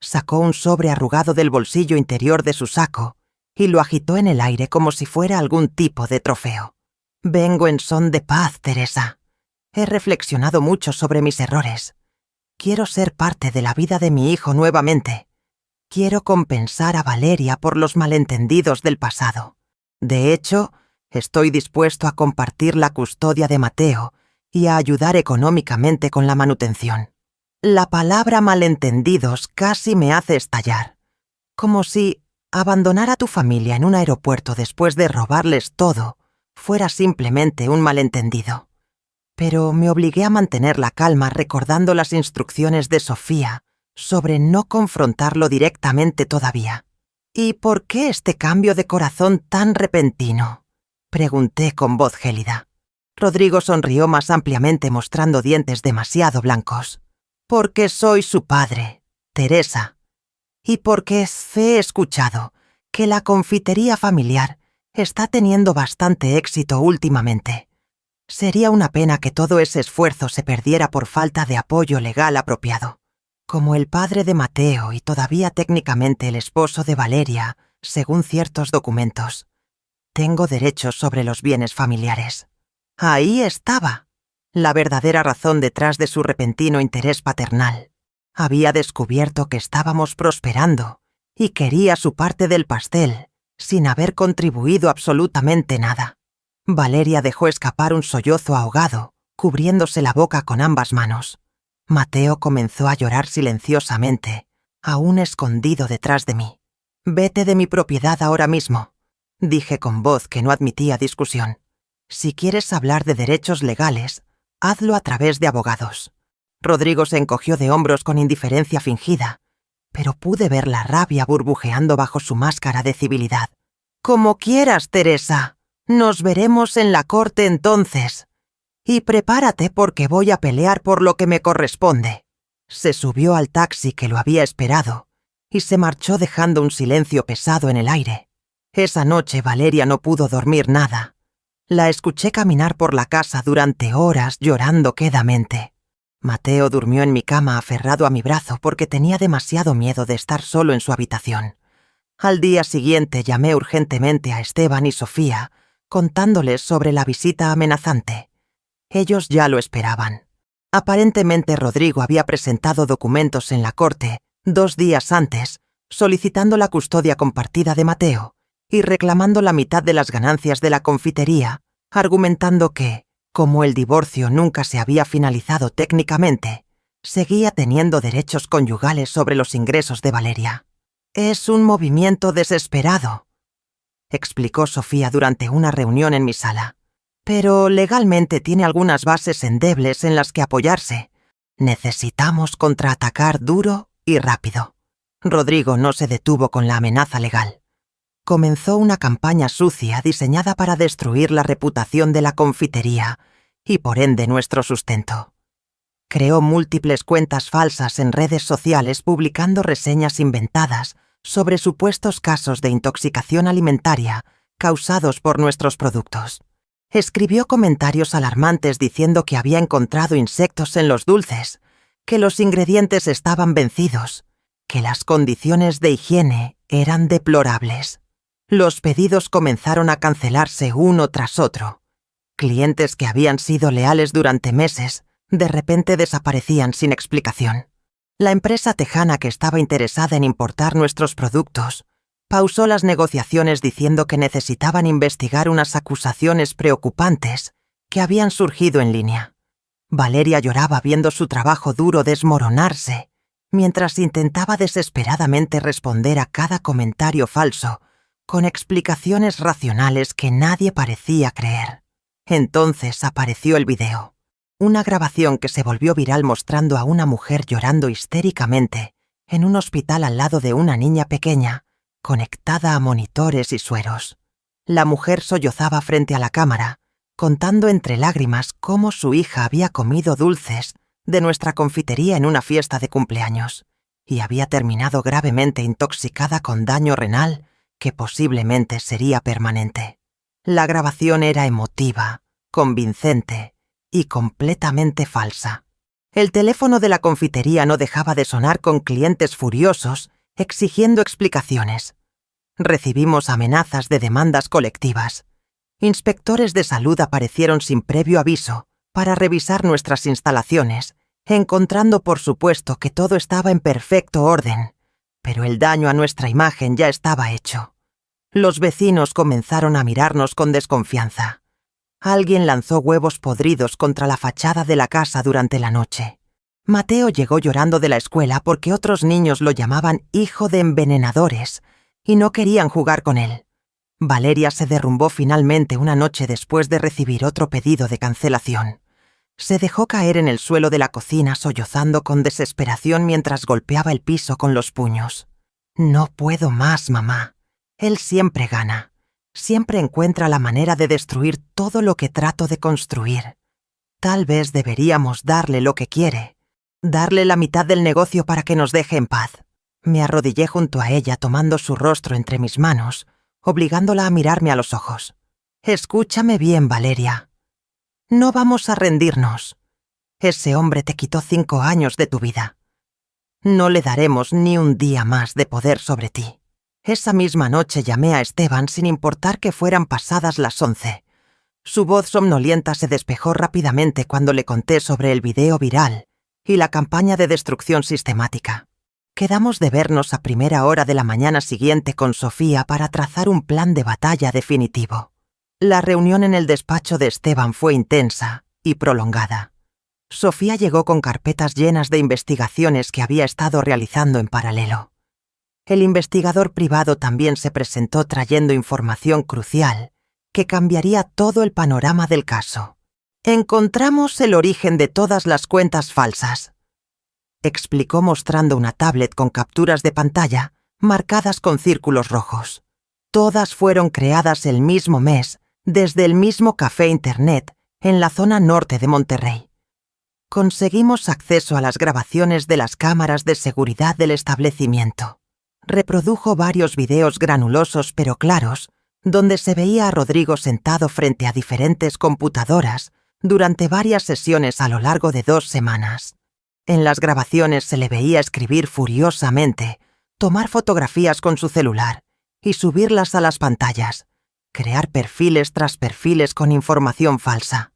Sacó un sobre arrugado del bolsillo interior de su saco y lo agitó en el aire como si fuera algún tipo de trofeo. Vengo en son de paz, Teresa. He reflexionado mucho sobre mis errores. Quiero ser parte de la vida de mi hijo nuevamente. Quiero compensar a Valeria por los malentendidos del pasado. De hecho, estoy dispuesto a compartir la custodia de Mateo y a ayudar económicamente con la manutención. La palabra malentendidos casi me hace estallar. Como si abandonar a tu familia en un aeropuerto después de robarles todo fuera simplemente un malentendido. Pero me obligué a mantener la calma recordando las instrucciones de Sofía sobre no confrontarlo directamente todavía. ¿Y por qué este cambio de corazón tan repentino?, pregunté con voz gélida. Rodrigo sonrió más ampliamente mostrando dientes demasiado blancos. Porque soy su padre, Teresa, y porque he escuchado que la confitería familiar está teniendo bastante éxito últimamente. Sería una pena que todo ese esfuerzo se perdiera por falta de apoyo legal apropiado. Como el padre de Mateo y todavía técnicamente el esposo de Valeria, según ciertos documentos, tengo derechos sobre los bienes familiares. Ahí estaba la verdadera razón detrás de su repentino interés paternal. Había descubierto que estábamos prosperando y quería su parte del pastel, sin haber contribuido absolutamente nada. Valeria dejó escapar un sollozo ahogado, cubriéndose la boca con ambas manos. Mateo comenzó a llorar silenciosamente, aún escondido detrás de mí. «Vete de mi propiedad ahora mismo», dije con voz que no admitía discusión. «Si quieres hablar de derechos legales, hazlo a través de abogados». Rodrigo se encogió de hombros con indiferencia fingida, pero pude ver la rabia burbujeando bajo su máscara de civilidad. «Como quieras, Teresa. Nos veremos en la corte entonces». Y prepárate porque voy a pelear por lo que me corresponde. Se subió al taxi que lo había esperado y se marchó dejando un silencio pesado en el aire. Esa noche Valeria no pudo dormir nada. La escuché caminar por la casa durante horas llorando quedamente. Mateo durmió en mi cama aferrado a mi brazo porque tenía demasiado miedo de estar solo en su habitación. Al día siguiente llamé urgentemente a Esteban y Sofía, contándoles sobre la visita amenazante. Ellos ya lo esperaban. Aparentemente Rodrigo había presentado documentos en la corte 2 días antes, solicitando la custodia compartida de Mateo y reclamando la mitad de las ganancias de la confitería, argumentando que, como el divorcio nunca se había finalizado técnicamente, seguía teniendo derechos conyugales sobre los ingresos de Valeria. «Es un movimiento desesperado», explicó Sofía durante una reunión en mi sala. «Pero legalmente tiene algunas bases endebles en las que apoyarse. Necesitamos contraatacar duro y rápido». Rodrigo no se detuvo con la amenaza legal. Comenzó una campaña sucia diseñada para destruir la reputación de la confitería y por ende nuestro sustento. Creó múltiples cuentas falsas en redes sociales publicando reseñas inventadas sobre supuestos casos de intoxicación alimentaria causados por nuestros productos. Escribió comentarios alarmantes diciendo que había encontrado insectos en los dulces, que los ingredientes estaban vencidos, que las condiciones de higiene eran deplorables. Los pedidos comenzaron a cancelarse uno tras otro. Clientes que habían sido leales durante meses de repente desaparecían sin explicación. La empresa tejana que estaba interesada en importar nuestros productos pausó las negociaciones diciendo que necesitaban investigar unas acusaciones preocupantes que habían surgido en línea. Valeria lloraba viendo su trabajo duro desmoronarse, mientras intentaba desesperadamente responder a cada comentario falso con explicaciones racionales que nadie parecía creer. Entonces apareció el video. Una grabación que se volvió viral mostrando a una mujer llorando histéricamente en un hospital al lado de una niña pequeña, conectada a monitores y sueros. La mujer sollozaba frente a la cámara, contando entre lágrimas cómo su hija había comido dulces de nuestra confitería en una fiesta de cumpleaños y había terminado gravemente intoxicada con daño renal que posiblemente sería permanente. La grabación era emotiva, convincente y completamente falsa. El teléfono de la confitería no dejaba de sonar con clientes furiosos exigiendo explicaciones. Recibimos amenazas de demandas colectivas. Inspectores de salud aparecieron sin previo aviso para revisar nuestras instalaciones, encontrando por supuesto que todo estaba en perfecto orden, pero el daño a nuestra imagen ya estaba hecho. Los vecinos comenzaron a mirarnos con desconfianza. Alguien lanzó huevos podridos contra la fachada de la casa durante la noche. Mateo llegó llorando de la escuela porque otros niños lo llamaban hijo de envenenadores y no querían jugar con él. Valeria se derrumbó finalmente una noche después de recibir otro pedido de cancelación. Se dejó caer en el suelo de la cocina sollozando con desesperación mientras golpeaba el piso con los puños. «No puedo más, mamá. Él siempre gana. Siempre encuentra la manera de destruir todo lo que trato de construir. Tal vez deberíamos darle lo que quiere. Darle la mitad del negocio para que nos deje en paz». Me arrodillé junto a ella tomando su rostro entre mis manos, obligándola a mirarme a los ojos. «Escúchame bien, Valeria. No vamos a rendirnos. Ese hombre te quitó 5 años de tu vida. No le daremos ni un día más de poder sobre ti». Esa misma noche llamé a Esteban sin importar que fueran pasadas las 11. Su voz somnolienta se despejó rápidamente cuando le conté sobre el video viral y la campaña de destrucción sistemática. Quedamos de vernos a primera hora de la mañana siguiente con Sofía para trazar un plan de batalla definitivo. La reunión en el despacho de Esteban fue intensa y prolongada. Sofía llegó con carpetas llenas de investigaciones que había estado realizando en paralelo. El investigador privado también se presentó trayendo información crucial que cambiaría todo el panorama del caso. «Encontramos el origen de todas las cuentas falsas», explicó mostrando una tablet con capturas de pantalla marcadas con círculos rojos. Todas fueron creadas el mismo mes desde el mismo café internet en la zona norte de Monterrey. Conseguimos acceso a las grabaciones de las cámaras de seguridad del establecimiento. Reprodujo varios videos granulosos pero claros, donde se veía a Rodrigo sentado frente a diferentes computadoras durante varias sesiones a lo largo de 2 semanas. En las grabaciones se le veía escribir furiosamente, tomar fotografías con su celular y subirlas a las pantallas, crear perfiles tras perfiles con información falsa.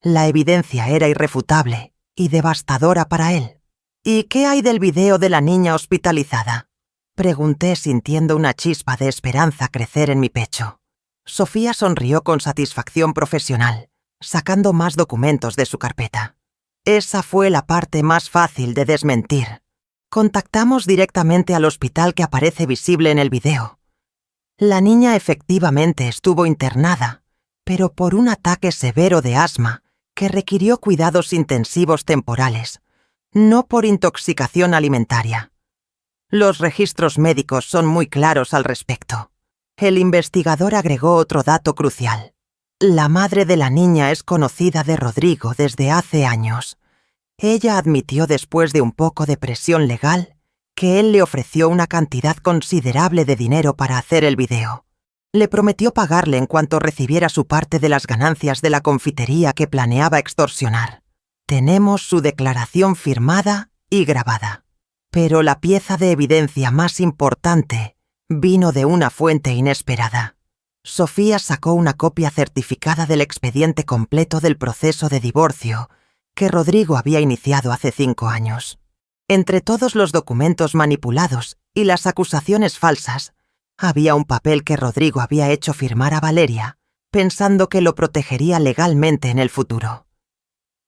La evidencia era irrefutable y devastadora para él. ¿Y qué hay del video de la niña hospitalizada?, pregunté sintiendo una chispa de esperanza crecer en mi pecho. Sofía sonrió con satisfacción profesional, sacando más documentos de su carpeta. Esa fue la parte más fácil de desmentir. Contactamos directamente al hospital que aparece visible en el video. La niña efectivamente estuvo internada, pero por un ataque severo de asma que requirió cuidados intensivos temporales, no por intoxicación alimentaria. Los registros médicos son muy claros al respecto. El investigador agregó otro dato crucial. La madre de la niña es conocida de Rodrigo desde hace años. Ella admitió después de un poco de presión legal que él le ofreció una cantidad considerable de dinero para hacer el video. Le prometió pagarle en cuanto recibiera su parte de las ganancias de la confitería que planeaba extorsionar. Tenemos su declaración firmada y grabada. Pero la pieza de evidencia más importante vino de una fuente inesperada. Sofía sacó una copia certificada del expediente completo del proceso de divorcio que Rodrigo había iniciado hace 5 años. Entre todos los documentos manipulados y las acusaciones falsas, había un papel que Rodrigo había hecho firmar a Valeria, pensando que lo protegería legalmente en el futuro.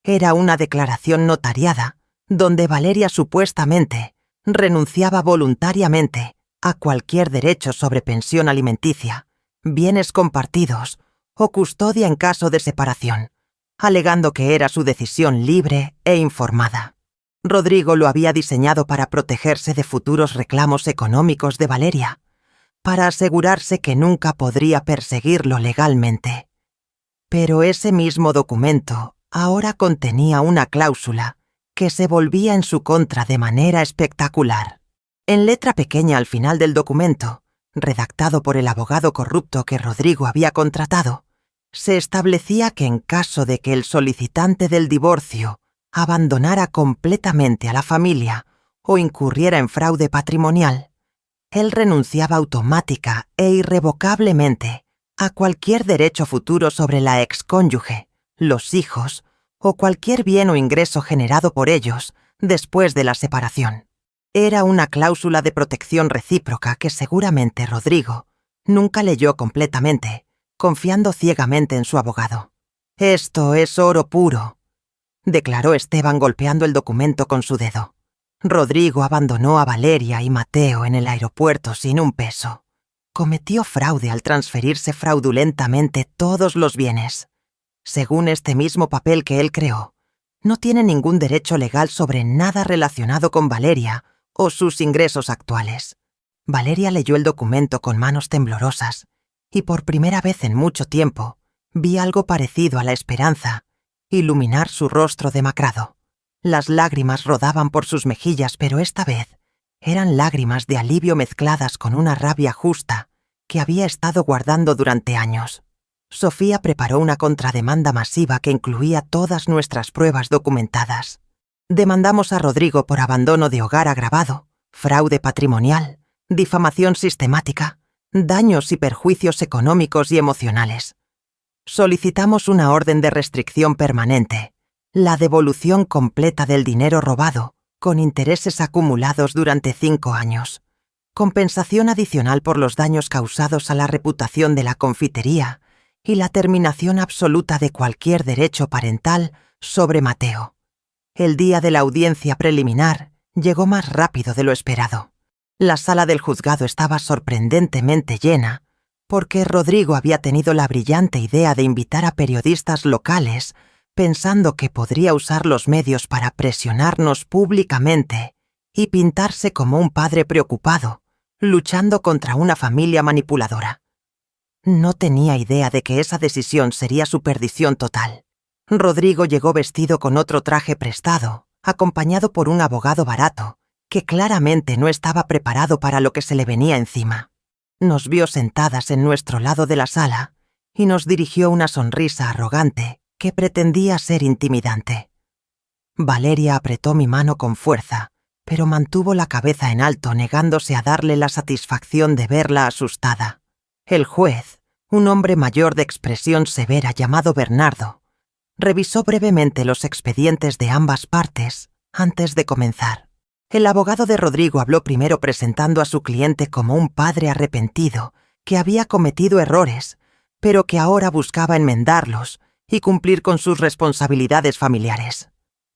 Era una declaración notariada, donde Valeria supuestamente renunciaba voluntariamente a cualquier derecho sobre pensión alimenticia, bienes compartidos o custodia en caso de separación, alegando que era su decisión libre e informada. Rodrigo lo había diseñado para protegerse de futuros reclamos económicos de Valeria, para asegurarse que nunca podría perseguirlo legalmente. Pero ese mismo documento ahora contenía una cláusula que se volvía en su contra de manera espectacular. En letra pequeña al final del documento, redactado por el abogado corrupto que Rodrigo había contratado, se establecía que en caso de que el solicitante del divorcio abandonara completamente a la familia o incurriera en fraude patrimonial, él renunciaba automática e irrevocablemente a cualquier derecho futuro sobre la excónyuge, los hijos o cualquier bien o ingreso generado por ellos después de la separación. Era una cláusula de protección recíproca que seguramente Rodrigo nunca leyó completamente, confiando ciegamente en su abogado. «Esto es oro puro», declaró Esteban golpeando el documento con su dedo. Rodrigo abandonó a Valeria y Mateo en el aeropuerto sin un peso. Cometió fraude al transferirse fraudulentamente todos los bienes. Según este mismo papel que él creó, no tiene ningún derecho legal sobre nada relacionado con Valeria o sus ingresos actuales. Valeria leyó el documento con manos temblorosas y por primera vez en mucho tiempo vi algo parecido a la esperanza iluminar su rostro demacrado. Las lágrimas rodaban por sus mejillas, pero esta vez eran lágrimas de alivio mezcladas con una rabia justa que había estado guardando durante años. Sofía preparó una contrademanda masiva que incluía todas nuestras pruebas documentadas. Demandamos a Rodrigo por abandono de hogar agravado, fraude patrimonial, difamación sistemática, daños y perjuicios económicos y emocionales. Solicitamos una orden de restricción permanente, la devolución completa del dinero robado, con intereses acumulados durante 5 años, compensación adicional por los daños causados a la reputación de la confitería y la terminación absoluta de cualquier derecho parental sobre Mateo. El día de la audiencia preliminar llegó más rápido de lo esperado. La sala del juzgado estaba sorprendentemente llena, porque Rodrigo había tenido la brillante idea de invitar a periodistas locales, pensando que podría usar los medios para presionarnos públicamente y pintarse como un padre preocupado, luchando contra una familia manipuladora. No tenía idea de que esa decisión sería su perdición total. Rodrigo llegó vestido con otro traje prestado, acompañado por un abogado barato, que claramente no estaba preparado para lo que se le venía encima. Nos vio sentadas en nuestro lado de la sala y nos dirigió una sonrisa arrogante que pretendía ser intimidante. Valeria apretó mi mano con fuerza, pero mantuvo la cabeza en alto, negándose a darle la satisfacción de verla asustada. El juez, un hombre mayor de expresión severa llamado Bernardo, revisó brevemente los expedientes de ambas partes antes de comenzar. El abogado de Rodrigo habló primero presentando a su cliente como un padre arrepentido que había cometido errores, pero que ahora buscaba enmendarlos y cumplir con sus responsabilidades familiares.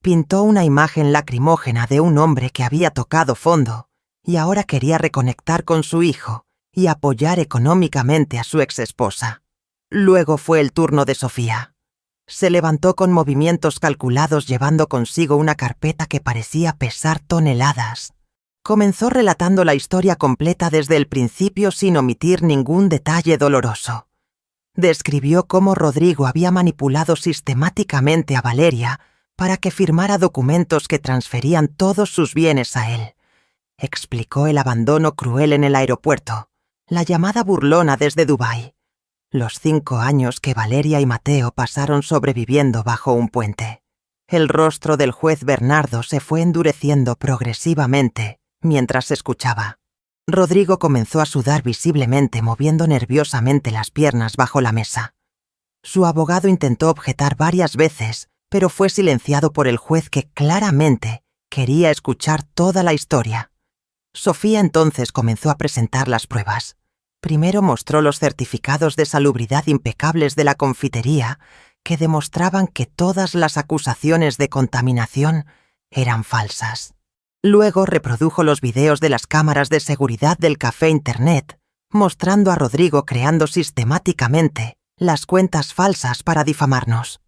Pintó una imagen lacrimógena de un hombre que había tocado fondo y ahora quería reconectar con su hijo y apoyar económicamente a su exesposa. Luego fue el turno de Sofía. Se levantó con movimientos calculados llevando consigo una carpeta que parecía pesar toneladas. Comenzó relatando la historia completa desde el principio sin omitir ningún detalle doloroso. Describió cómo Rodrigo había manipulado sistemáticamente a Valeria para que firmara documentos que transferían todos sus bienes a él. Explicó el abandono cruel en el aeropuerto, la llamada burlona desde Dubái, los 5 años que Valeria y Mateo pasaron sobreviviendo bajo un puente. El rostro del juez Bernardo se fue endureciendo progresivamente mientras escuchaba. Rodrigo comenzó a sudar visiblemente, moviendo nerviosamente las piernas bajo la mesa. Su abogado intentó objetar varias veces, pero fue silenciado por el juez, que claramente quería escuchar toda la historia. Sofía entonces comenzó a presentar las pruebas. Primero mostró los certificados de salubridad impecables de la confitería que demostraban que todas las acusaciones de contaminación eran falsas. Luego reprodujo los videos de las cámaras de seguridad del café Internet, mostrando a Rodrigo creando sistemáticamente las cuentas falsas para difamarnos.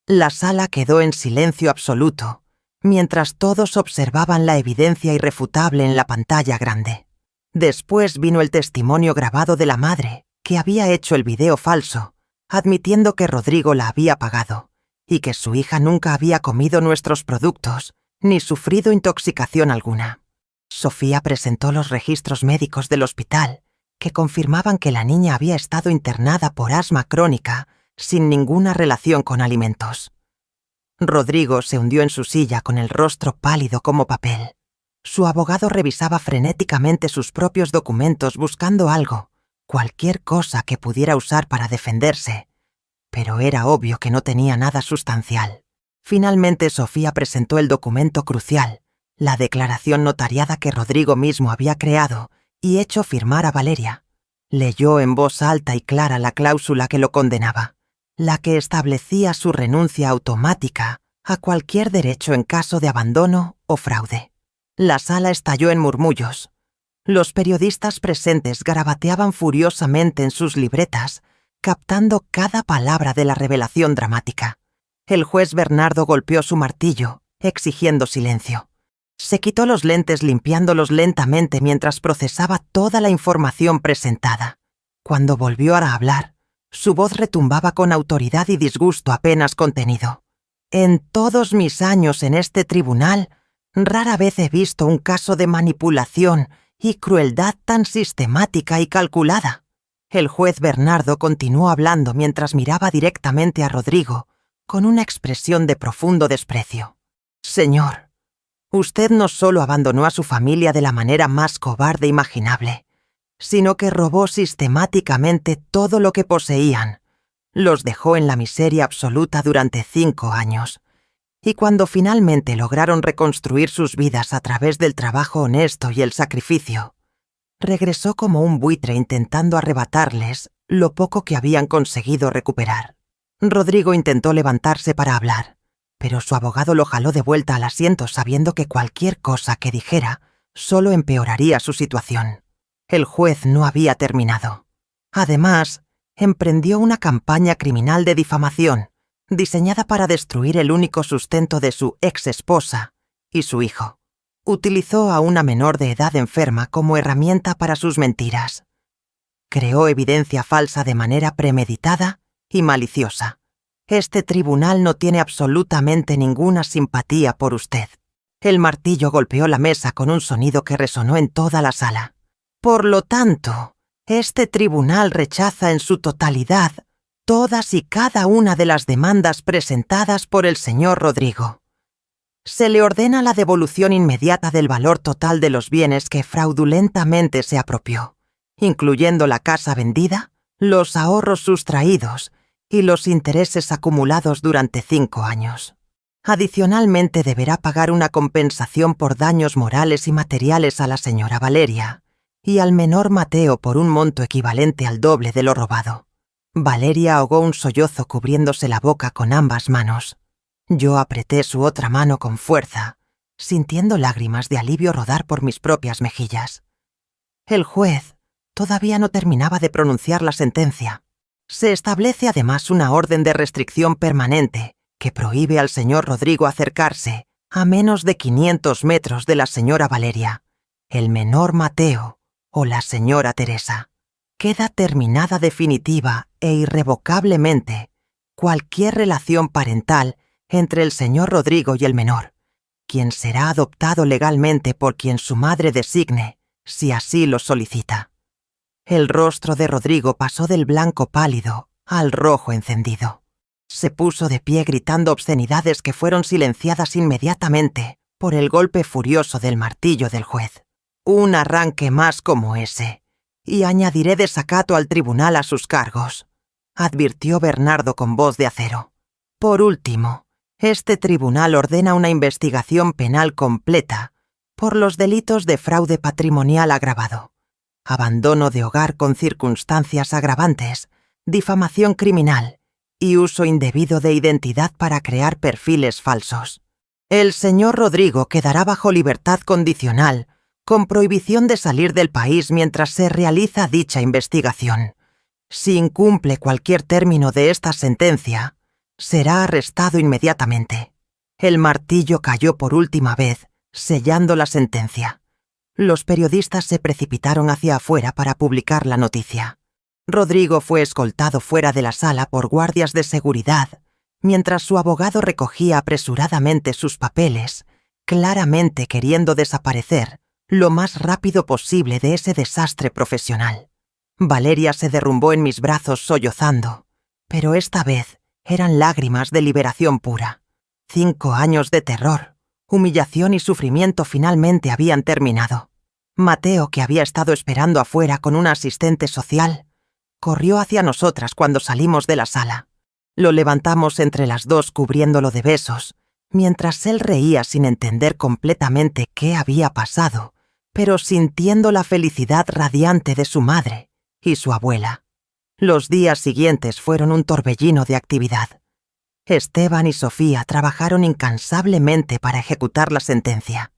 La sala quedó en silencio absoluto, mientras todos observaban la evidencia irrefutable en la pantalla grande. Después vino el testimonio grabado de la madre, que había hecho el video falso, admitiendo que Rodrigo la había pagado y que su hija nunca había comido nuestros productos ni sufrido intoxicación alguna. Sofía presentó los registros médicos del hospital, que confirmaban que la niña había estado internada por asma crónica sin ninguna relación con alimentos. Rodrigo se hundió en su silla con el rostro pálido como papel. Su abogado revisaba frenéticamente sus propios documentos buscando algo, cualquier cosa que pudiera usar para defenderse, pero era obvio que no tenía nada sustancial. Finalmente Sofía presentó el documento crucial, la declaración notariada que Rodrigo mismo había creado y hecho firmar a Valeria. Leyó en voz alta y clara la cláusula que lo condenaba, la que establecía su renuncia automática a cualquier derecho en caso de abandono o fraude. La sala estalló en murmullos. Los periodistas presentes garabateaban furiosamente en sus libretas, captando cada palabra de la revelación dramática. El juez Bernardo golpeó su martillo, exigiendo silencio. Se quitó los lentes limpiándolos lentamente mientras procesaba toda la información presentada. Cuando volvió a hablar, su voz retumbaba con autoridad y disgusto apenas contenido. En todos mis años en este tribunal, rara vez he visto un caso de manipulación y crueldad tan sistemática y calculada. El juez Bernardo continuó hablando mientras miraba directamente a Rodrigo, con una expresión de profundo desprecio. Señor, usted no solo abandonó a su familia de la manera más cobarde imaginable, sino que robó sistemáticamente todo lo que poseían. Los dejó en la miseria absoluta durante 5 años. Y cuando finalmente lograron reconstruir sus vidas a través del trabajo honesto y el sacrificio, regresó como un buitre intentando arrebatarles lo poco que habían conseguido recuperar. Rodrigo intentó levantarse para hablar, pero su abogado lo jaló de vuelta al asiento sabiendo que cualquier cosa que dijera solo empeoraría su situación. El juez no había terminado. Además, emprendió una campaña criminal de difamación, diseñada para destruir el único sustento de su ex-esposa y su hijo. Utilizó a una menor de edad enferma como herramienta para sus mentiras. Creó evidencia falsa de manera premeditada y maliciosa. Este tribunal no tiene absolutamente ninguna simpatía por usted. El martillo golpeó la mesa con un sonido que resonó en toda la sala. Por lo tanto, este tribunal rechaza en su totalidad todas y cada una de las demandas presentadas por el señor Rodrigo. Se le ordena la devolución inmediata del valor total de los bienes que fraudulentamente se apropió, incluyendo la casa vendida, los ahorros sustraídos y los intereses acumulados durante 5 años. Adicionalmente, deberá pagar una compensación por daños morales y materiales a la señora Valeria y al menor Mateo por un monto equivalente al doble de lo robado. Valeria ahogó un sollozo cubriéndose la boca con ambas manos. Yo apreté su otra mano con fuerza, sintiendo lágrimas de alivio rodar por mis propias mejillas. El juez todavía no terminaba de pronunciar la sentencia. Se establece además una orden de restricción permanente que prohíbe al señor Rodrigo acercarse a menos de 500 metros de la señora Valeria, el menor Mateo o la señora Teresa. Queda terminada definitiva e irrevocablemente cualquier relación parental entre el señor Rodrigo y el menor, quien será adoptado legalmente por quien su madre designe, si así lo solicita. El rostro de Rodrigo pasó del blanco pálido al rojo encendido. Se puso de pie gritando obscenidades que fueron silenciadas inmediatamente por el golpe furioso del martillo del juez. Un arranque más como ese, y añadiré desacato al tribunal a sus cargos, advirtió Bernardo con voz de acero. Por último, este tribunal ordena una investigación penal completa por los delitos de fraude patrimonial agravado, abandono de hogar con circunstancias agravantes, difamación criminal y uso indebido de identidad para crear perfiles falsos. El señor Rodrigo quedará bajo libertad condicional, con prohibición de salir del país mientras se realiza dicha investigación. Si incumple cualquier término de esta sentencia, será arrestado inmediatamente. El martillo cayó por última vez, sellando la sentencia. Los periodistas se precipitaron hacia afuera para publicar la noticia. Rodrigo fue escoltado fuera de la sala por guardias de seguridad, mientras su abogado recogía apresuradamente sus papeles, claramente queriendo desaparecer lo más rápido posible de ese desastre profesional. Valeria se derrumbó en mis brazos sollozando, pero esta vez eran lágrimas de liberación pura. 5 años de terror, humillación y sufrimiento finalmente habían terminado. Mateo, que había estado esperando afuera con una asistente social, corrió hacia nosotras cuando salimos de la sala. Lo levantamos entre las dos cubriéndolo de besos, mientras él reía sin entender completamente qué había pasado, pero sintiendo la felicidad radiante de su madre y su abuela. Los días siguientes fueron un torbellino de actividad. Esteban y Sofía trabajaron incansablemente para ejecutar la sentencia.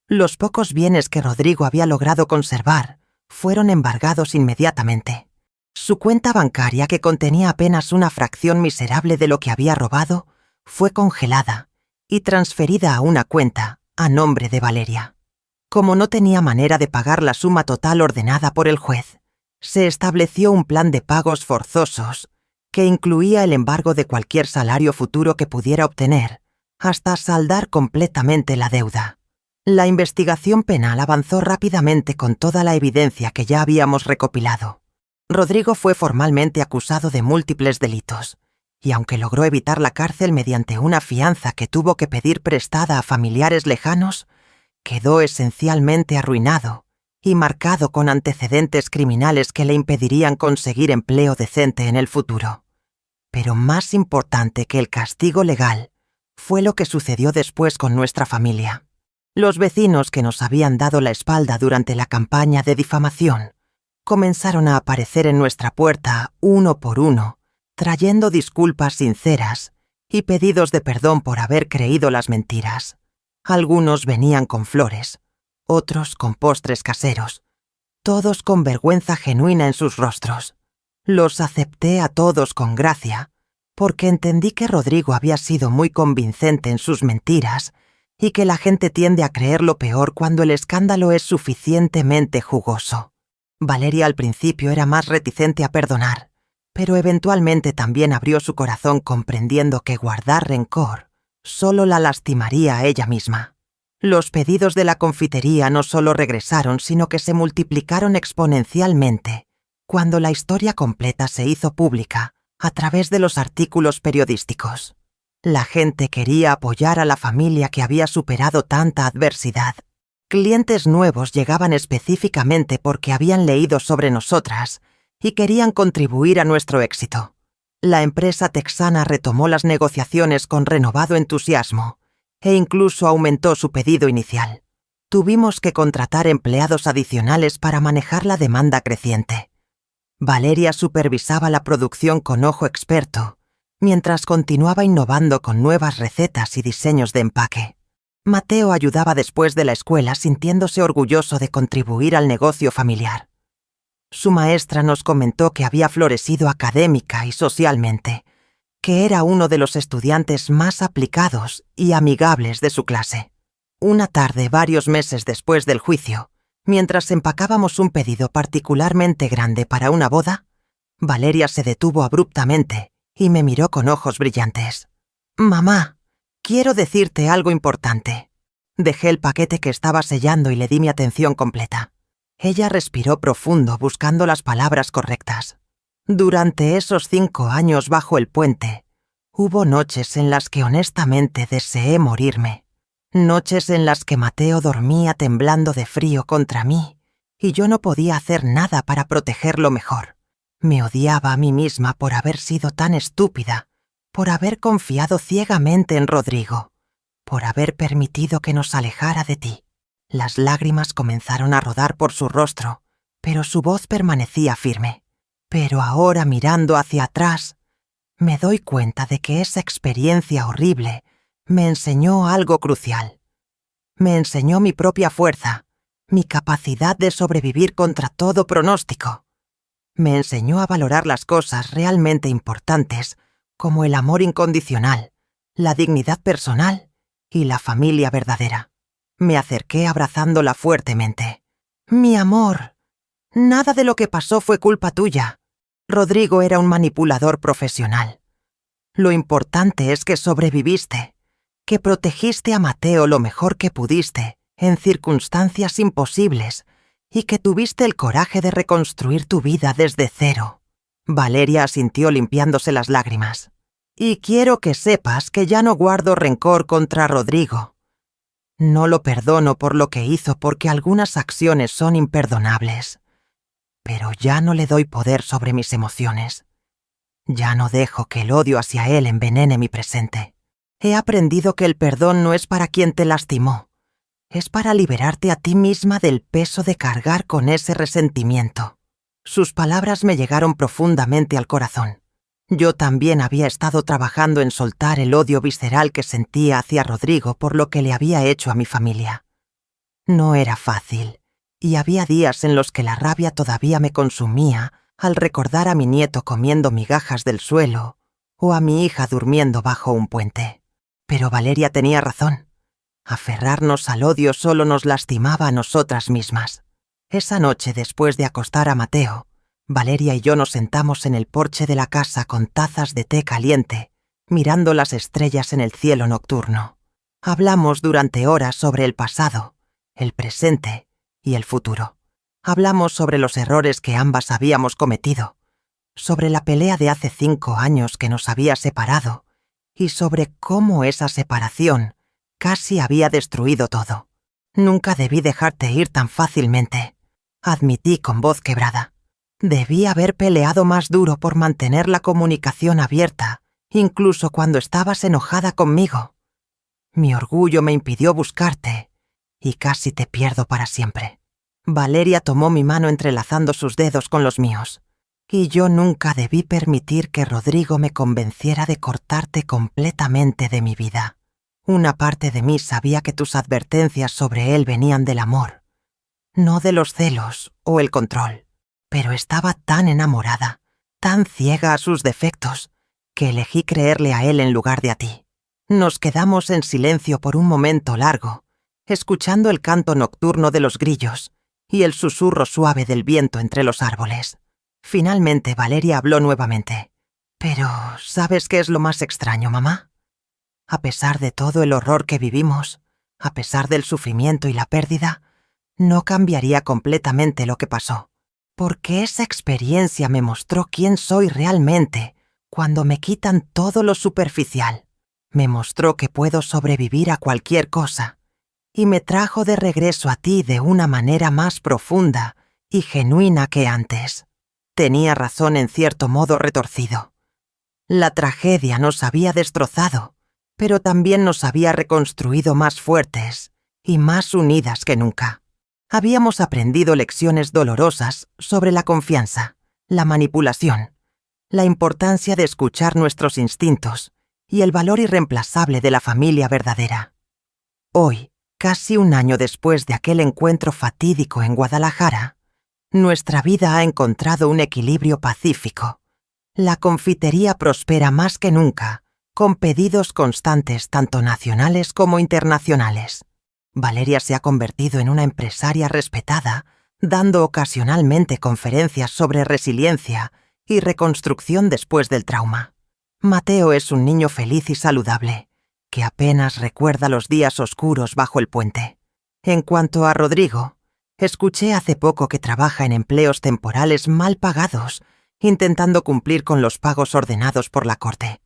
Los pocos bienes que Rodrigo había logrado conservar fueron embargados inmediatamente. Su cuenta bancaria, que contenía apenas una fracción miserable de lo que había robado, fue congelada y transferida a una cuenta a nombre de Valeria. Como no tenía manera de pagar la suma total ordenada por el juez, se estableció un plan de pagos forzosos que incluía el embargo de cualquier salario futuro que pudiera obtener, hasta saldar completamente la deuda. La investigación penal avanzó rápidamente con toda la evidencia que ya habíamos recopilado. Rodrigo fue formalmente acusado de múltiples delitos, y aunque logró evitar la cárcel mediante una fianza que tuvo que pedir prestada a familiares lejanos, quedó esencialmente arruinado y marcado con antecedentes criminales que le impedirían conseguir empleo decente en el futuro. Pero más importante que el castigo legal fue lo que sucedió después con nuestra familia. Los vecinos que nos habían dado la espalda durante la campaña de difamación comenzaron a aparecer en nuestra puerta uno por uno, trayendo disculpas sinceras y pedidos de perdón por haber creído las mentiras. Algunos venían con flores, otros con postres caseros, todos con vergüenza genuina en sus rostros. Los acepté a todos con gracia, porque entendí que Rodrigo había sido muy convincente en sus mentiras y que la gente tiende a creer lo peor cuando el escándalo es suficientemente jugoso. Valeria al principio era más reticente a perdonar, pero eventualmente también abrió su corazón comprendiendo que guardar rencor solo la lastimaría a ella misma. Los pedidos de la confitería no solo regresaron, sino que se multiplicaron exponencialmente cuando la historia completa se hizo pública a través de los artículos periodísticos. La gente quería apoyar a la familia que había superado tanta adversidad. Clientes nuevos llegaban específicamente porque habían leído sobre nosotras y querían contribuir a nuestro éxito. La empresa texana retomó las negociaciones con renovado entusiasmo e incluso aumentó su pedido inicial. Tuvimos que contratar empleados adicionales para manejar la demanda creciente. Valeria supervisaba la producción con ojo experto, mientras continuaba innovando con nuevas recetas y diseños de empaque. Mateo ayudaba después de la escuela sintiéndose orgulloso de contribuir al negocio familiar. Su maestra nos comentó que había florecido académica y socialmente, que era uno de los estudiantes más aplicados y amigables de su clase. Una tarde, varios meses después del juicio, mientras empacábamos un pedido particularmente grande para una boda, Valeria se detuvo abruptamente y me miró con ojos brillantes. «Mamá, quiero decirte algo importante». Dejé el paquete que estaba sellando y le di mi atención completa. Ella respiró profundo buscando las palabras correctas. Durante esos 5 años bajo el puente, hubo noches en las que honestamente deseé morirme. Noches en las que Mateo dormía temblando de frío contra mí y yo no podía hacer nada para protegerlo mejor. Me odiaba a mí misma por haber sido tan estúpida, por haber confiado ciegamente en Rodrigo, por haber permitido que nos alejara de ti. Las lágrimas comenzaron a rodar por su rostro, pero su voz permanecía firme. Pero ahora, mirando hacia atrás, me doy cuenta de que esa experiencia horrible me enseñó algo crucial. Me enseñó mi propia fuerza, mi capacidad de sobrevivir contra todo pronóstico. Me enseñó a valorar las cosas realmente importantes, como el amor incondicional, la dignidad personal y la familia verdadera. Me acerqué abrazándola fuertemente. «Mi amor, nada de lo que pasó fue culpa tuya. Rodrigo era un manipulador profesional. Lo importante es que sobreviviste, que protegiste a Mateo lo mejor que pudiste, en circunstancias imposibles, y que tuviste el coraje de reconstruir tu vida desde cero». Valeria asintió limpiándose las lágrimas. «Y quiero que sepas que ya no guardo rencor contra Rodrigo. No lo perdono por lo que hizo porque algunas acciones son imperdonables. Pero ya no le doy poder sobre mis emociones. Ya no dejo que el odio hacia él envenene mi presente. He aprendido que el perdón no es para quien te lastimó. Es para liberarte a ti misma del peso de cargar con ese resentimiento». Sus palabras me llegaron profundamente al corazón. Yo también había estado trabajando en soltar el odio visceral que sentía hacia Rodrigo por lo que le había hecho a mi familia. No era fácil, y había días en los que la rabia todavía me consumía al recordar a mi nieto comiendo migajas del suelo o a mi hija durmiendo bajo un puente. Pero Valeria tenía razón. Aferrarnos al odio solo nos lastimaba a nosotras mismas. Esa noche, después de acostar a Mateo, Valeria y yo nos sentamos en el porche de la casa con tazas de té caliente, mirando las estrellas en el cielo nocturno. Hablamos durante horas sobre el pasado, el presente y el futuro. Hablamos sobre los errores que ambas habíamos cometido, sobre la pelea de hace 5 años que nos había separado y sobre cómo esa separación casi había destruido todo. «Nunca debí dejarte ir tan fácilmente», admití con voz quebrada. «Debí haber peleado más duro por mantener la comunicación abierta, incluso cuando estabas enojada conmigo. Mi orgullo me impidió buscarte y casi te pierdo para siempre». Valeria tomó mi mano entrelazando sus dedos con los míos. «Y yo nunca debí permitir que Rodrigo me convenciera de cortarte completamente de mi vida. Una parte de mí sabía que tus advertencias sobre él venían del amor, no de los celos o el control. Pero estaba tan enamorada, tan ciega a sus defectos, que elegí creerle a él en lugar de a ti». Nos quedamos en silencio por un momento largo, escuchando el canto nocturno de los grillos y el susurro suave del viento entre los árboles. Finalmente Valeria habló nuevamente. Pero, ¿sabes qué es lo más extraño, mamá? A pesar de todo el horror que vivimos, a pesar del sufrimiento y la pérdida, no cambiaría completamente lo que pasó, porque esa experiencia me mostró quién soy realmente cuando me quitan todo lo superficial. Me mostró que puedo sobrevivir a cualquier cosa, y me trajo de regreso a ti de una manera más profunda y genuina que antes. Tenía razón en cierto modo retorcido. La tragedia nos había destrozado, pero también nos había reconstruido más fuertes y más unidas que nunca. Habíamos aprendido lecciones dolorosas sobre la confianza, la manipulación, la importancia de escuchar nuestros instintos y el valor irreemplazable de la familia verdadera. Hoy, casi un año después de aquel encuentro fatídico en Guadalajara, nuestra vida ha encontrado un equilibrio pacífico. La confitería prospera más que nunca, con pedidos constantes tanto nacionales como internacionales. Valeria se ha convertido en una empresaria respetada, dando ocasionalmente conferencias sobre resiliencia y reconstrucción después del trauma. Mateo es un niño feliz y saludable, que apenas recuerda los días oscuros bajo el puente. En cuanto a Rodrigo, escuché hace poco que trabaja en empleos temporales mal pagados, intentando cumplir con los pagos ordenados por la corte.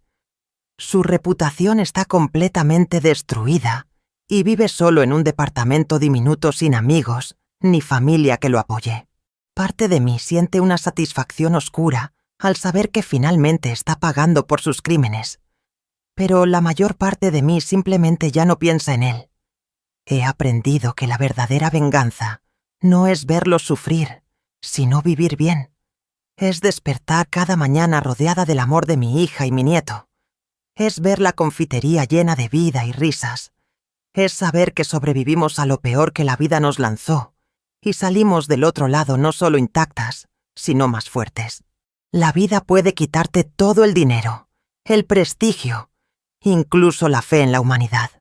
Su reputación está completamente destruida y vive solo en un departamento diminuto sin amigos ni familia que lo apoye. Parte de mí siente una satisfacción oscura al saber que finalmente está pagando por sus crímenes, pero la mayor parte de mí simplemente ya no piensa en él. He aprendido que la verdadera venganza no es verlo sufrir, sino vivir bien. Es despertar cada mañana rodeada del amor de mi hija y mi nieto. Es ver la confitería llena de vida y risas. Es saber que sobrevivimos a lo peor que la vida nos lanzó y salimos del otro lado no solo intactas, sino más fuertes. La vida puede quitarte todo el dinero, el prestigio, incluso la fe en la humanidad.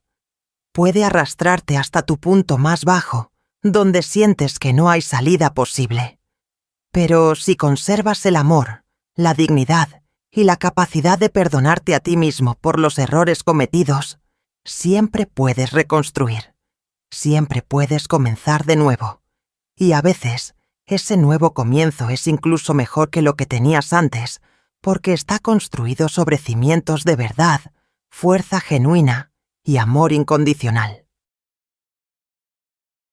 Puede arrastrarte hasta tu punto más bajo, donde sientes que no hay salida posible. Pero si conservas el amor, la dignidad y la capacidad de perdonarte a ti mismo por los errores cometidos, siempre puedes reconstruir. Siempre puedes comenzar de nuevo. Y a veces, ese nuevo comienzo es incluso mejor que lo que tenías antes, porque está construido sobre cimientos de verdad, fuerza genuina y amor incondicional.